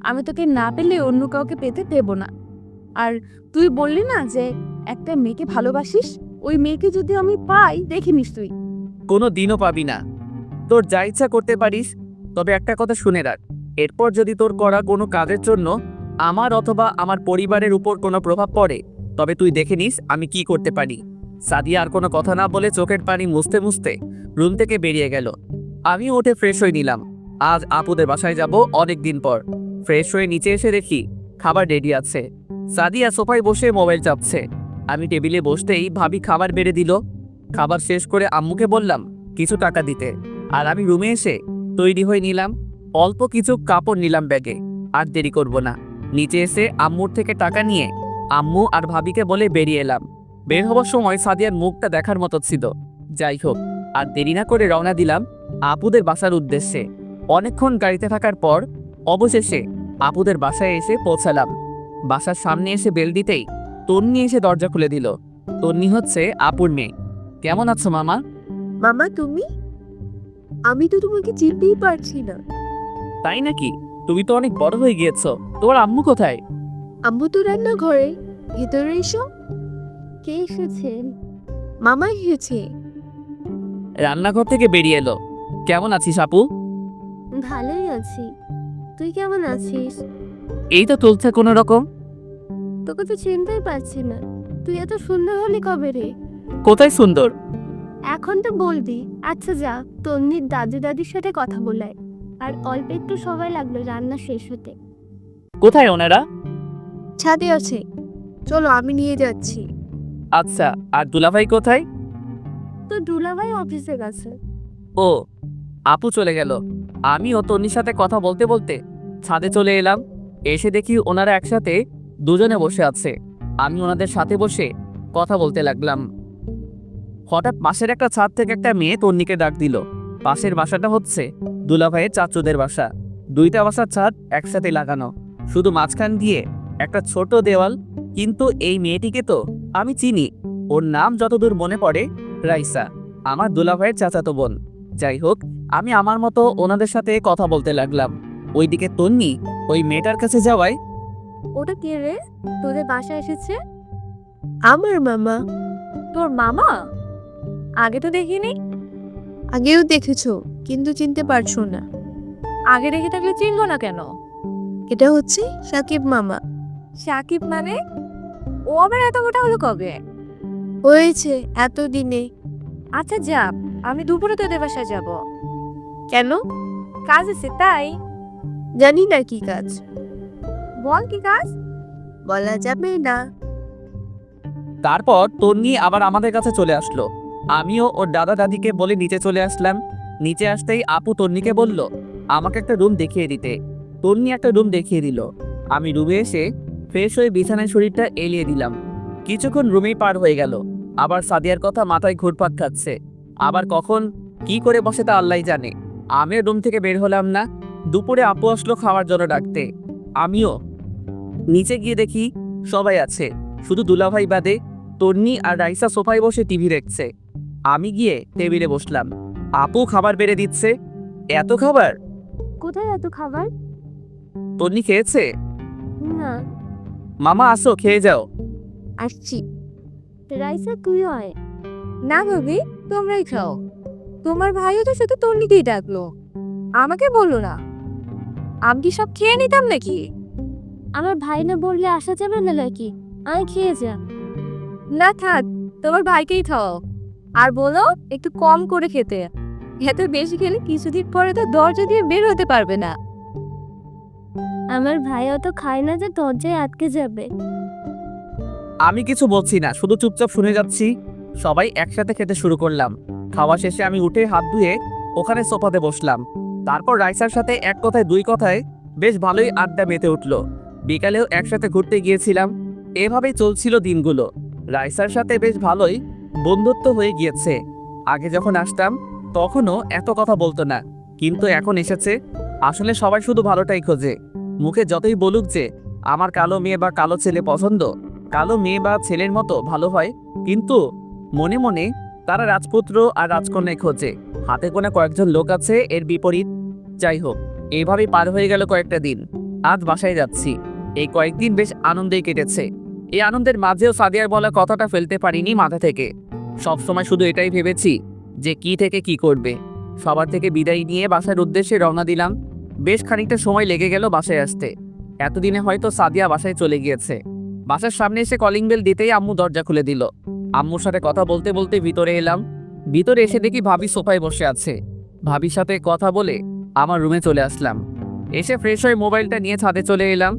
আমি তোকে না পেলে অন্য কাউকে পেতে দেব না। আর তুই বললি না যে একটা মেয়েকে ভালোবাসিস, ওই মেয়েকে যদি আমি পাই দেখে নিস তুই। কোনো দিনও পাবি না। তোর যা ইচ্ছা করতে পারিস, তবে একটা কথা শুনে রাখ, এরপর যদি তোর করা কোনো কাজের জন্য আমার অথবা আমার পরিবারের উপর কোনো প্রভাব পড়ে, তবে তুই দেখে নিস আমি কি করতে পারি। সাদিয়া আর কোনো কথা না বলে চোখের পানি মুছতে মুছতে রুম থেকে বেরিয়ে গেল। আমি উঠে ফ্রেশ হয়ে নিলাম। আজ আপুদের বাসায় যাব অনেক দিন পর। ফ্রেশ হয়ে নিচে এসে দেখি খাবার রেডি আছে। সাদিয়া সোফায় বসে মোবাইল চাপছে। আমি টেবিলে বসতেই ভাবি খাবার বেড়ে দিল। খাবার শেষ করে আম্মুকে বললাম কিছু টাকা দিতে, আর আমি রুমে এসে তৈরি হয়ে নিলাম। অল্প কিছু কাপড় নিলাম ব্যাগে। আর দেরি করব না, নিচে এসে আম্মুর থেকে টাকা নিয়ে আম্মু আর ভাবিকে বলে বেরিয়ে এলাম। বের হবার সময় সাদিয়ার মুখটা দেখার মতো ছিল। যাই হোক, আর দেরি না করে রওনা দিলাম আপুদের বাসার উদ্দেশ্যে। অনেকক্ষণ গাড়িতে থাকার পর অবশেষে আপুদের বাসায় এসে পৌঁছালাম। বাসার সামনে এসে বেল দিতেই তন্নি এসে দরজা খুলে দিল। তন্নি হচ্ছে আপুর মেয়ে। কেমন আছো মামা? মামা তুমি? আমি তো তোমাকে চিনতেই পারছি না। তাই নাকি? তুমি তো অনেক বড় হয়ে গিয়েছো। তোমার আম্মু কোথায়? আম্মু তো রান্না ঘরে, ভেতরে এসো। কে এসেছে? মামা এসেছে। রান্নাঘর থেকে বেরিয়ে এলো। কেমন আছিস আপু? ভালোই আছি, তুই কেমন আছিস? এই তো চলছে কোনো রকম। তোকে তো চিনতেই পারছি না, তুই এত সুন্দর হলি কবে রে? কোথায় সুন্দর? এখন তো বলবি। আচ্ছা যা, তন্নির দাদু দাদির সাথে কথা বলাই। আর অল্প একটু সময় লাগলো রান্না শেষ হতে। কোথায় ওনারা? ছাদে আছে, চলো আমি নিয়ে যাচ্ছি। আচ্ছা, আর দুলাভাই কোথায়? তো দুলাভাই অফিসে গেছে। ও, আপু চলে গেল। আমি ও তন্নির সাথে কথা বলতে বলতে ছাদে চলে এলাম। এসে দেখি ওনারা একসাথে দুজনে বসে আছে। আমি ওনাদের সাথে বসে কথা বলতে লাগলাম। হঠাৎ পাশের একটা ছাদ থেকে একটা মেয়ে তন্নিকে ডাক দিল। পাশের বাসাটা হচ্ছে দুলাভাইয়ের চাচুদের বাসা। দুইটা বাসার ছাদ একসাথে লাগানো, শুধু মাঝখান দিয়ে একটা ছোট দেওয়াল। কিন্তু এই মেয়েটিকে তো আমি চিনি। ওর নাম যতদূর মনে পড়ে রাইসা, আমার দুলাভাইয়ের চাচাতো বোন। যাই হোক, আমি আমার মতো ওনাদের সাথে কথা বলতে লাগলাম। ওইদিকে তন্নি ওই মেয়েটার কাছে যাওয়ায়, ওটা কে রে? তোদের বাসায় এসেছে? আমার মামা। তোর মামা? আগে তো দেখিনি। আগেও দেখেছো কিন্তু চিনতে পারছো না। আগে দেখে থাকলে চিনবো না কেন? এটা হচ্ছে সাকিব মামা। সাকিব মানে? ও আবার এত মোটা হলো কবে? হয়েছে এতদিনে। আচ্ছা যা, আমি দুপুরে তোদের বাসায় যাব। কেন? কাজ আছে তাই। জানি না কি কাজ। বল কি কাজ? বলা যাবে না। তারপর তন্নি আবার আমাদের কাছে চলে আসলো। আমিও ওর দাদা দাদিকে বলে নিচে চলে আসলাম। নিচে আসতেই আপু তন্নিকে বলল আমাকে একটা রুম দেখিয়ে দিতে। তন্নি একটা রুম দেখিয়ে দিল। আমি রুমে এসে ফ্রেশ হয়ে বিছানায় শরীরটা এলিয়ে দিলাম। কিছুক্ষণ রুমেই পার হয়ে গেল। আবার সাদিয়ার কথা মাথায় ঘুরপাক খাচ্ছে। আবার কখন কি করে বসে তা আল্লাহই জানে। আমি রুম থেকে বের হলাম না। দুপুরে আপু আসলো খাওয়ার জন্য ডাকতে। আমিও নিচে গিয়ে দেখি সবাই আছে, শুধু দুলাভাই বাদে। তন্নি আর রাইসা সোফায় বসে টিভি দেখছে। আমি গিয়ে টেবিলে বসলাম। আপু খাবার বেড়ে দিচ্ছে। এত খাবার? কোথায় এত খাবার? তন্নি খেয়েছে? না। মামা আসো, খেয়ে যাও। আসছি। রাইসা তুই হয়? না ভাবি, তোমরাই খাও। তোমার ভাইও তো শুধু তন্নিকেই ডাকলো, আমাকে বললো না। আমি কি সব খেয়ে নিতাম নাকি? আমার ভাই না বললে আসা যাবে না নাকি? আমি খেয়ে যা। না থাক, তোমার ভাইকেই খাও। আর বলো একটু কম করে খেতে। এত বেশি খেলে কিছুদিন পরে তো দরজা দিয়ে বের হতে পারবে না। আমার ভাই অত খায় না যে দরজায় আটকে যাবে। আমি কিছু বলছি না, শুধু চুপচাপ শুনে যাচ্ছি। সবাই একসাথে খেতে শুরু করলাম। খাওয়া শেষে আমি উঠে হাত ধুয়ে ওখানে সোফাতে বসলাম। তারপর রাইসার সাথে এক কথায় দুই কথায় বেশ ভালোই আড্ডা মেতে উঠলো। বিকালেও একসাথে ঘুরতে গিয়েছিলাম। এভাবেই চলছিল দিনগুলো। রাইসার সাথে বেশ ভালোই বন্ধুত্ব হয়ে গিয়েছে। আগে যখন আসতাম তখনও এত কথা বলতো না, কিন্তু এখন এসেছে। আসলে সবাই শুধু ভালোটাই খোঁজে। মুখে যতই বলুক যে আমার কালো মেয়ে বা কালো ছেলে পছন্দ, কালো মেয়ে বা ছেলের মতো ভালো হয়, কিন্তু মনে মনে তারা রাজপুত্র আর রাজকন্যায় খোঁজে। হাতে গোনা কয়েকজন লোক আছে এর বিপরীত। যাই হোক, এইভাবেই পার হয়ে গেল কয়েকটা দিন। আজ বাসায় যাচ্ছি। এই কয়েকদিন বেশ আনন্দেই কেটেছে। এই আনন্দের মাঝেও সাদিয়ার বলা কথাটা ফেলতে পারিনি মাথা থেকে। সবসময় শুধু এটাই ভেবেছি যে কি থেকে কি করবে। সবার থেকে বিদায় নিয়ে বাসার উদ্দেশ্যে রওনা দিলাম। বেশ খানিকটা সময় লেগে গেল বাসায় আসতে। এতদিনে হয়তো সাদিয়া বাসায় চলে গিয়েছে। বাসার সামনে এসে কলিং বেল দিতেই আম্মু দরজা খুলে দিল। আম্মুর সাথে কথা বলতে বলতে ভিতরে এলাম। ভিতরে এসে দেখি ভাবি সোফায় বসে আছে। ভাবির সাথে কথা বলে আমার রুমে চলে আসলাম। এসে ফ্রেশ হয়ে মোবাইলটা নিয়ে ছাদে চলে এলাম।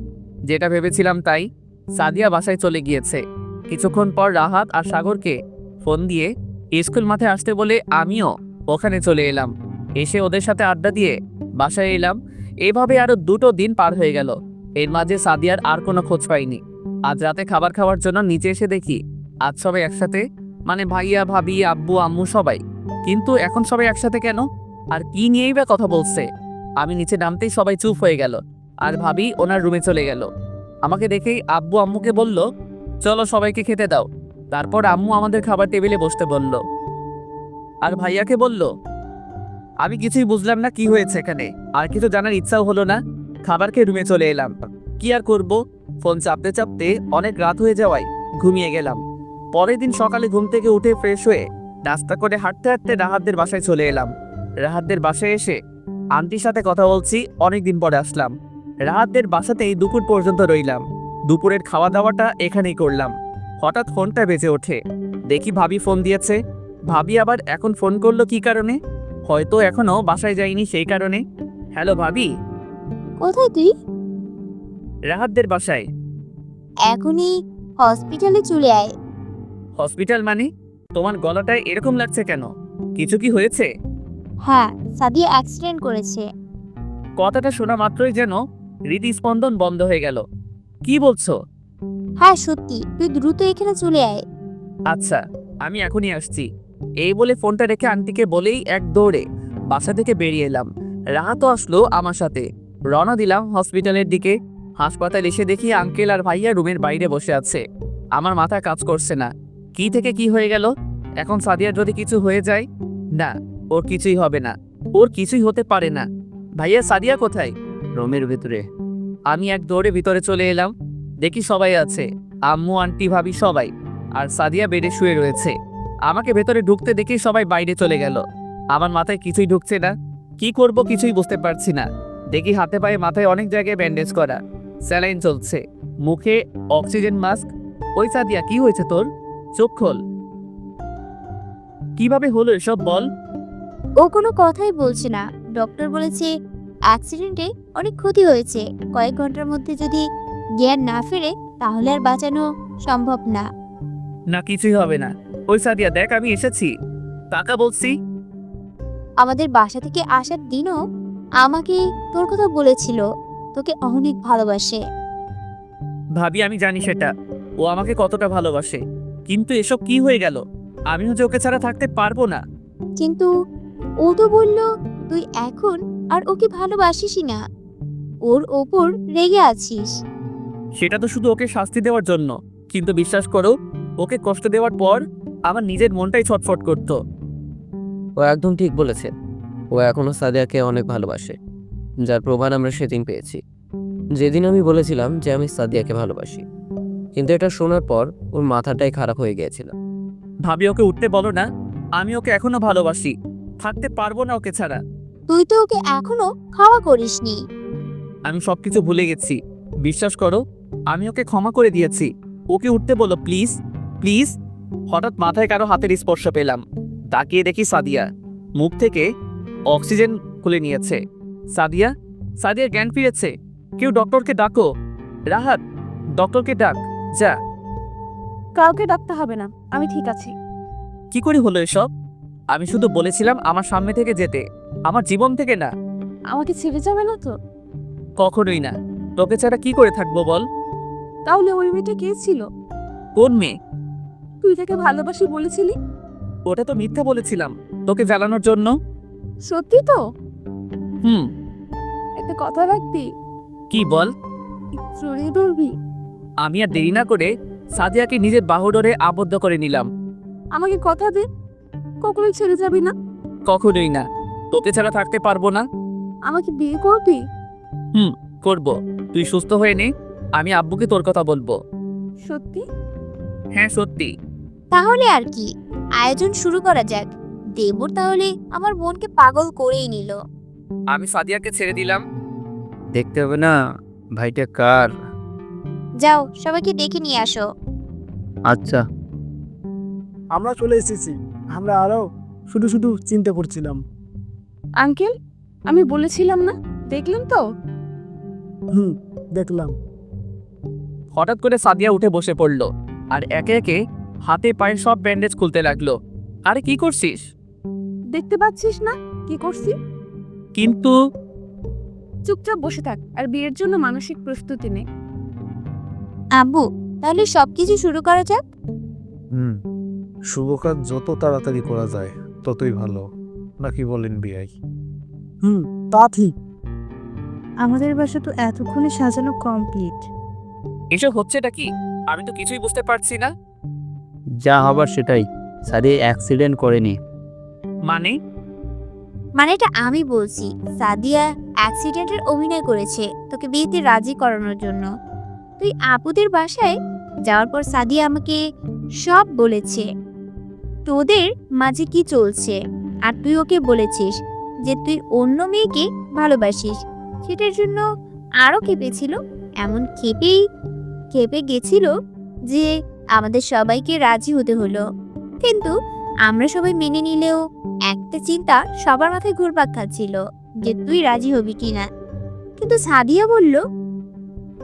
যেটা ভেবেছিলাম তাই, সাদিয়া বাসায় চলে গিয়েছে। কিছুক্ষণ পর রাহাত আর সাগরকে ফোন দিয়ে স্কুল মাঠে আসতে বলে আমিও ওখানে চলে এলাম। এসে ওদের সাথে আড্ডা দিয়ে বাসায় এলাম। এভাবে আরো 2টো দিন পার হয়ে গেল। এর মাঝে সাদিয়ার আর কোনো খোঁজ পাইনি। আজ রাতে খাবার খাওয়ার জন্য নিচে এসে দেখি আজ সবাই একসাথে, মানে ভাইয়া, ভাবি, আব্বু, আম্মু সবাই। কিন্তু এখন সবাই একসাথে কেন? আর কি নিয়েই বা কথা বলছে? আমি নিচে নামতেই সবাই চুপ হয়ে গেল, আর ভাবি ওনার রুমে চলে গেল। আমাকে দেখেই আব্বু আম্মুকে বলল, চলো সবাইকে খেতে দাও। তারপর আম্মু আমাদের খাবার টেবিলে বসতে বলল, আর ভাইয়াকে বলল। আমি কিছুই বুঝলাম না কি হয়েছে এখানে, আর কিছু জানার ইচ্ছাও হলো না। খাবার খেয়ে রুমে চলে এলাম। কি আর করব, ফোন চাপতে চাপতে অনেক রাত হয়ে যাওয়ায় ঘুমিয়ে গেলাম। পরের দিন সকালে ঘুম থেকে উঠে ফ্রেশ হয়ে নাস্তা করে হাঁটতে হাঁটতে রাহাতদের বাসায় চলে এলাম। রাহাতদের বাসায় এসে আন্টির সাথে কথা বলছি, অনেকদিন পরে আসলাম। রাহাতদের বাসাতেই দুপুর পর্যন্ত রইলাম। দুপুরের খাওয়া দাওয়াটা এখানেই করলাম। হঠাৎ ফোনটা বেজে ওঠে, দেখি ভাবি ফোন দিয়েছে। ভাবি আবার এখন ফোন করলো কি কারণে? হয়তো এখনো বাসায় যাইনি সেই কারণে। হ্যালো ভাবি। কোথায় তুই? রাহাতদের বাসায়। এখনই হসপিটালে চলে আয়। হসপিটাল মানে? তোমার গলাটায় এরকম লাগছে কেন? কিছু কি হয়েছে? হ্যাঁ, সাদিয়া অ্যাক্সিডেন্ট করেছে। কথাটা শোনা মাত্রই যেন হৃদস্পন্দন বন্ধ হয়ে গেল। কি বলছো? হ্যাঁ সত্যি, তুই দ্রুত এখানে চলে আয়। আচ্ছা, আমি এখনই আসছি। এই বলে ফোনটা রেখে আন্টিকে বলেই এক দৌড়ে বাসা থেকে বেরিয়ে এলাম। রাহাতও আসলো আমার সাথে। রওনা দিলাম হসপিটালের দিকে। হাসপাতাল এসে দেখি আঙ্কেল আর ভাইয়া রুমের বাইরে বসে আছে। আমার মাথা কাজ করছে না। কি থেকে কি হয়ে গেল? এখন সাদিয়ার যদি কিছু হয়ে যায়? না, ওর কিছুই হবে না, ওর কিছুই হতে পারে না। ভাইয়া, সাদিয়া কোথায়? রুমের ভিতরে। আমি এক দৌড়ে ভিতরে চলে এলাম। দেখি সবাই আছে, আম্মু, আন্টি, ভাবি সবাই। আর সাদিয়া বেডে শুয়ে রয়েছে। আমাকে ভেতরে ঢুকতে দেখি সবাই বাইরে চলে গেল। আমার মাথায় কিছুই ঢুকছে না, কি করব কিছুই বুঝতে পারছি না। দেখি হাতে পায়ে মাথায় অনেক জায়গায় ব্যান্ডেজ করা, স্যালাইন চলছে, মুখে অক্সিজেন মাস্ক। ওই সাদিয়া, কি হয়েছে তোর? চোখ খোল। কিভাবে হলো এসব বল? ও কোনো কথাই বলছে না। ডক্টর বলেছে অ্যাক্সিডেন্টে অনেক ক্ষতি হয়েছে। কয়েক ঘন্টার মধ্যে যদি জ্ঞান না ফেরে তাহলে আর বাঁচানো সম্ভব না। না, কিছুই হবে না। ওই সাদিয়া দেখ, আমি এসেছি, টাকা বলছি। আমাদের বাসা থেকে আসার দিনও আমাকে তোর কথা বলেছিল, তোকে অনেক ভালোবাসে। ভাবি, আমি জানি সেটা, ও আমাকে কতটা ভালোবাসে। কিন্তু এসব কি হয়ে গেল? আমিও যে ওকে ছাড়া থাকতে পারবো না। কিন্তু ও তো বলল তুই এখন আর ওকে ভালোবাসিসই না, ওর ওপর রেগে আছিস। সেটা তো শুধু ওকে শাস্তি দেওয়ার জন্য। কিন্তু বিশ্বাস করো, ওকে কষ্ট দেওয়ার পর আমার নিজের মনটাই ছটফট করতো। ও একদম ঠিক বলেছে। ও এখনো সাদিয়াকে অনেক ভালোবাসে, যার প্রমাণ আমরা সেদিন পেয়েছি, যেদিন আমি বলেছিলাম যে আমি সাদিয়াকে ভালোবাসি। কিন্তু এটা শোনার পর ওর মাথাটাই খারাপ হয়ে গিয়েছিল। ভাবি, ওকে উঠতে বলো না। আমি ওকে এখনো ভালোবাসি, থাকতে পারবো না ওকে ছাড়া। তুই তো ওকে এখনো ক্ষমা করিসনি। আমি সবকিছু ভুলে গেছি, বিশ্বাস করো। আমি ওকে ক্ষমা করে দিয়েছি। ওকে উঠতে বলো প্লিজ, প্লিজ। হঠাৎ মাথায় কারো হাতের স্পর্শ পেলাম। তাকিয়ে দেখি সাদিয়া মুখ থেকে অক্সিজেন খুলে নিয়েছে। সাদিয়া, সাদিয়ার জ্ঞান ফিরেছে। কেউ ডক্টরকে ডাকো। রাহাত, ডক্টরকে ডাক যা। কাউকে ডাকতে হবে না, আমি ঠিক আছি। কি করে হলো এসব? আমি শুধু বলেছিলাম আমার সামনে থেকে যেতে, আমার জীবন থেকে না। আমাকে ছেড়ে যাবে না তো? কখনোই না। তোকে ছাড়া কি করে থাকবো বল? তাহলে ওই মেয়েটা কে ছিল? কোন মেয়ে? তুই তাকে ভালোবাসি বলেছিলি। ওটা তো মিথ্যা বলেছিলাম তোকে জ্বালানোর জন্য। সত্যি তো? হুম। একটা কথা রাখবি? কি বল? জড়িয়ে ধরবি? আমি আর দেরি না করে সাদিয়াকে নিজের বাহুডোরে আবদ্ধ করে নিলাম। আমাকে কথা দে, কখনোই ছেড়ে যাবি না। কখনোই না, তোকে ছাড়া থাকতে পারবো না। আমাকে বিয়ে করবি? করব। তুই সুস্থ হয়ে নে, আমি আব্বুকে তোর কথা বলবো। সত্যি? হ্যাঁ সত্যি। তাহলে আর কি, আয়োজন শুরু করা যাক। দেবর তাহলে আমার বোনকে পাগল করেই নিল। আমি সাদিয়াকে ছেড়ে দিলাম। দেখতে হবে না ভাইটা কার। যাও সবাইকে ডেকে নিয়ে আসো। আচ্ছা। আমরা চলে এসেছি। আমরা আরো শুধু শুধু চিন্তা করছিলাম। আঙ্কেল, আমি বলেছিলাম না, দেখলেন তো? দেখলাম। হঠাৎ করে সাদিয়া উঠে বসে পড়লো আর একে একে হাতে পায়ে সব ব্যান্ডেজ খুলতে লাগলো। আরে কি করছিস? দেখতে পাচ্ছিস না কি করছি? কিন্তু চুপচাপ বসে থাক আর বিয়ের জন্য মানসিক প্রস্তুতি নে। আব্বু, তাহলে সবকিছু শুরু করা যাক। হুম, শুভ কাজ যত তাড়াতাড়ি করা যায় ততই ভালো, নাকি বলেন বিআই? হুম, তা ঠিক। আমাদের বাসা তো এতক্ষণে সাজানো কমপ্লিট। এসব হচ্ছেটা কি? আমি তো কিছুই বুঝতে পারছি না। যা হবার সেটাই, সাদিয়া অ্যাক্সিডেন্ট করেনি। মানে মানে এটা আমি বলছি, সাদিয়া অ্যাক্সিডেন্টের অভিনয় করেছে তোকে বিয়েতে রাজি করানোর জন্য। তুই আপুদের বাসায় যাওয়ার পর সাদিয়া আমাকে সব বলেছে, তোদের মাঝে কি চলছে। আর তুই ওকে বলেছিস যে তুই অন্য মেয়েকে ভালোবাসিস। সেটার জন্য আরও কেঁপেছিল, এমন কেঁপে গেছিল যে আমাদের সবাইকে রাজি হতে হলো। কিন্তু আমরা সবাই মেনে নিলেও একটা চিন্তা সবার মাথায় ঘুরপাক খাচ্ছিল যে তুই রাজি হবি কিনা। কিন্তু সাদিয়া বলল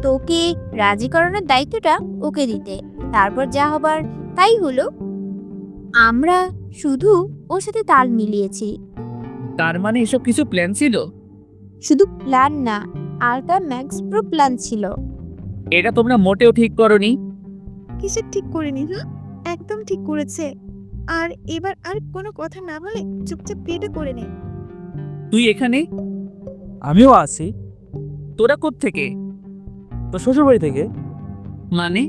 তোকে রাজি করানোর দায়িত্বটা ওকে দিতে, তারপর যা হবার তাই হলো। আমরা শুধু ওর সাথে তাল মিলিয়েছি। তার মানে এসব কিছু প্ল্যান ছিল? শুধু প্ল্যান না, আলটা ম্যাক্স প্রো প্ল্যান ছিল। এটা তোমরা মোটেও ঠিক করনি। কিসের ঠিক করেনি? একদম ঠিক করেছে। আর এবার আর কোনো কথা না বলে চুপচাপ বিয়েটা করে নে। তুই এখানে? আমিও আছি। তোরা কোত্থেকে? তোর শ্বশুরবাড়ি থেকে মানে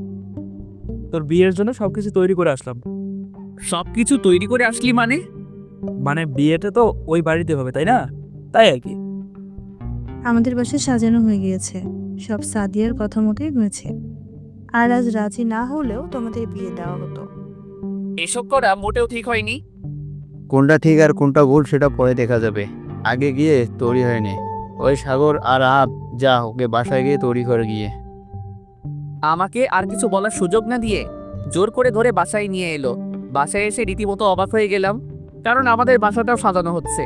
তোর বিয়ের জন্য সবকিছু তৈরি করে আসলাম। সবকিছু তৈরি করে আসলি মানে? মানে বিয়েটা তো ওই বাড়িতে হবে, তাই না? তাই আর কি। আমাদের বাসায় সাজানো হয়ে গিয়েছে, সব সাদিয়ার কথা মতোই হয়েছে। আর আজ রাজি না হলেও তোমাদের বিয়ে দেওয়া হতো। এসব করা মোটেও ঠিক হয়নি। কোনটা ঠিক আর কোনটা ভুল সেটা পরে দেখা যাবে, আগে গিয়ে তৈরি হয়নি। ওই সাগর আর যা ওকে বাসায় গিয়ে তৈরি করে গিয়ে। আমাকে আর কিছু বলার সুযোগ না দিয়ে জোর করে ধরে বাসায় নিয়ে এলো। বাসায় এসে রীতিমতো অবাক হয়ে গেলাম, কারণ আমাদের বাসাটাও সাজানো হচ্ছে,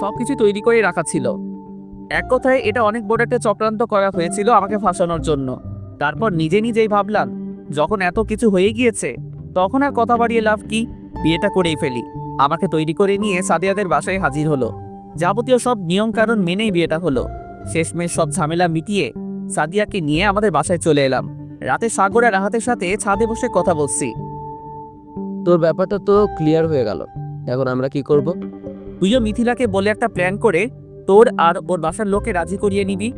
সবকিছু তৈরি করে রাখা ছিল। এক কথায় এটা অনেক বড় একটা চক্রান্ত করা হয়েছিল আমাকে ফাঁসানোর জন্য। তারপর নিজেই ভাবলাম, যখন এত কিছু হয়ে গিয়েছে তখন আর কথা বাড়িয়ে লাভ কি, বিয়েটা করেই ফেলি। আমাকে তৈরি করে নিয়ে সাদিয়াদের বাসায় হাজির হলো। যাবতীয় সব নিয়ম কারণ মেনেই বিয়েটা হলো। শেষমেশ সব ঝামেলা মিটিয়ে সাদিয়াকে নিয়ে আমাদের বাসায় চলে এলাম। রাতে সাগর আর রাহাতের সাথে ছাদে বসে কথা বলছি। তোর ব্যাপারটা তো ক্লিয়ার হয়ে গেল, এখন আমরা কি করব? তুইও মিথিলাকে বলে একটা প্ল্যান করে তোর আর ওর বাসার লোকে রাজি করিয়ে নিবি।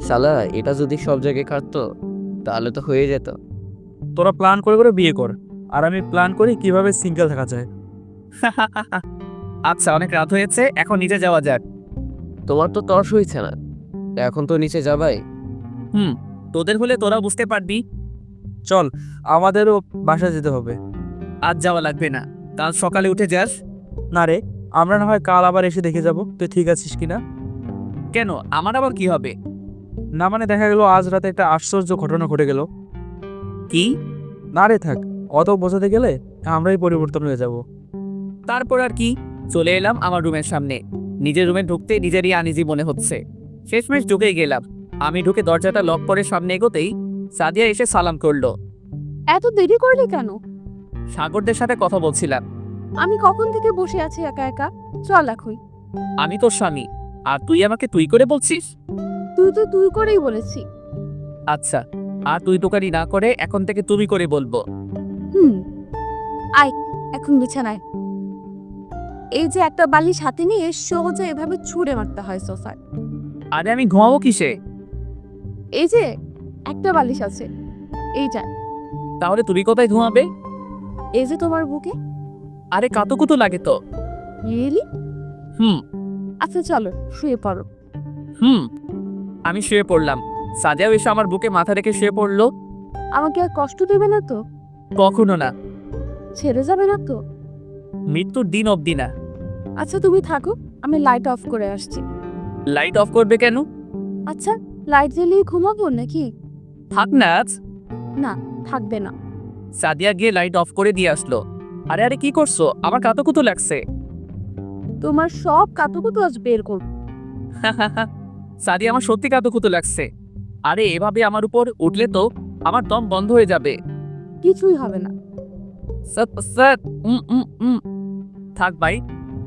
শালা, এটা যদি সব জায়গায় খাটতো তাহলে তো হয়ে যেত। তোরা প্ল্যান করে করে বিয়ে কর, আর আমি প্ল্যান করি কিভাবে সিঙ্গেল থাকা যায়। আচ্ছা, অনেক রাত হয়েছে, এখন নিচে যাওয়া যাক। তোমার তো তর্স হইছে না, এখন তো নিচে যাবাই। তোদের হলে তোরা বুঝতে পারবি। চল, আমাদেরও বাসা যেতে হবে। আজ যাওয়া লাগবে না, কাল সকালে উঠে যাস। না রে, আমরা না হয় কাল আবার এসে দেখে যাব তুই ঠিক আছিস কিনা। কেন, আমার আবার কি হবে? না মানে দেখা গেল আজ রাতে একটা আশ্চর্য ঘটনা ঘটে গেল। কি? না রে থাক, অত বোঝাতে গেলে আমরাই পরিবর্তন হয়ে যাব। তারপর আর কি, চলে এলাম আমার রুমের সামনে। নিজের রুমে ঢুকতে নিজেরই আনইজি মনে হচ্ছে। শেষমেশ ঢুকেই গেলাম। আমি ঢুকে দরজাটা লক করে সামনে এগোতেই সাদিয়া এসে সালাম করলো। এত দেরি করলি কেন? সাগরদের সাথে কথা বলছিলাম। আমি কখন থেকে বসে আছি একা একা, চল এখন। আমি তোর স্বামী, আর তুই আমাকে তুই করে বলছিস? তুই তো তুই করেই বলেছি। আচ্ছা, আর তুই তোকারি না করে এখন থেকে তুমি করে বলবো। আয় এখন বিছানায়। এই যে একটা বালিশ হাতে নিয়ে সোজা এভাবে ছুঁড়ে মারতে হয় সোফায়। আরে আমি ঘুমাবো কিসে? এই যে একটা বালিশ আছে, এইটা। তাহলে তুমি কোথায় ঘুমাবে? এই যে তোমার বুকে। আরে কাতুকুতু লাগে তো। রিয়েলি? হুম আচ্ছা চলো শুয়ে পড়ো। হুম আমি শুয়ে পড়লাম। সাদিয়াও এসে আমার বুকে মাথা রেখে শুয়ে পড়লো। আমাকে আর কষ্ট দেবে না তো? কখনো না, ছেড়ে যাবে না তো? মৃত্যুর দিন অবধি না। আচ্ছা তুমি থাকো, আমি লাইট অফ করে আসছি। লাইট অফ করবে কেন? আচ্ছা লাইট জ্বালিয়ে ঘুমাবো নাকি? থাক না আজ। না থাকবে না। সাদিয়া গিয়ে লাইট অফ করে দিয়ে আসলো। আরে আরে কি করছো? আমার কাতুকুতু লাগছে। তোমার সব কাতুকুতু আজ বের করবো। সাদিয়া, আমার সত্যি কাতুকুতু লাগছে। আরে এভাবে আমার উপর উঠলে তো আমার দম বন্ধ হয়ে যাবে। কিছুই হবে না। স্যার স্যার, থাক ভাই,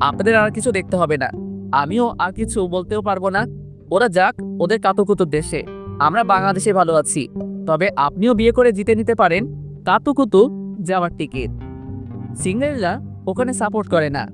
আপনাদের আর কিছু দেখতে হবে না। আমিও আর কিছু বলতেও পারবো না। ওরা যাক ওদের কাতুকুতুর দেশে, আমরা বাংলাদেশে ভালো আছি। তবে আপনিও বিয়ে করে জিতে নিতে পারেন কাতুকুতু যাওয়ার টিকিট। সিঙ্গেলরা ওখানে সাপোর্ট করে না,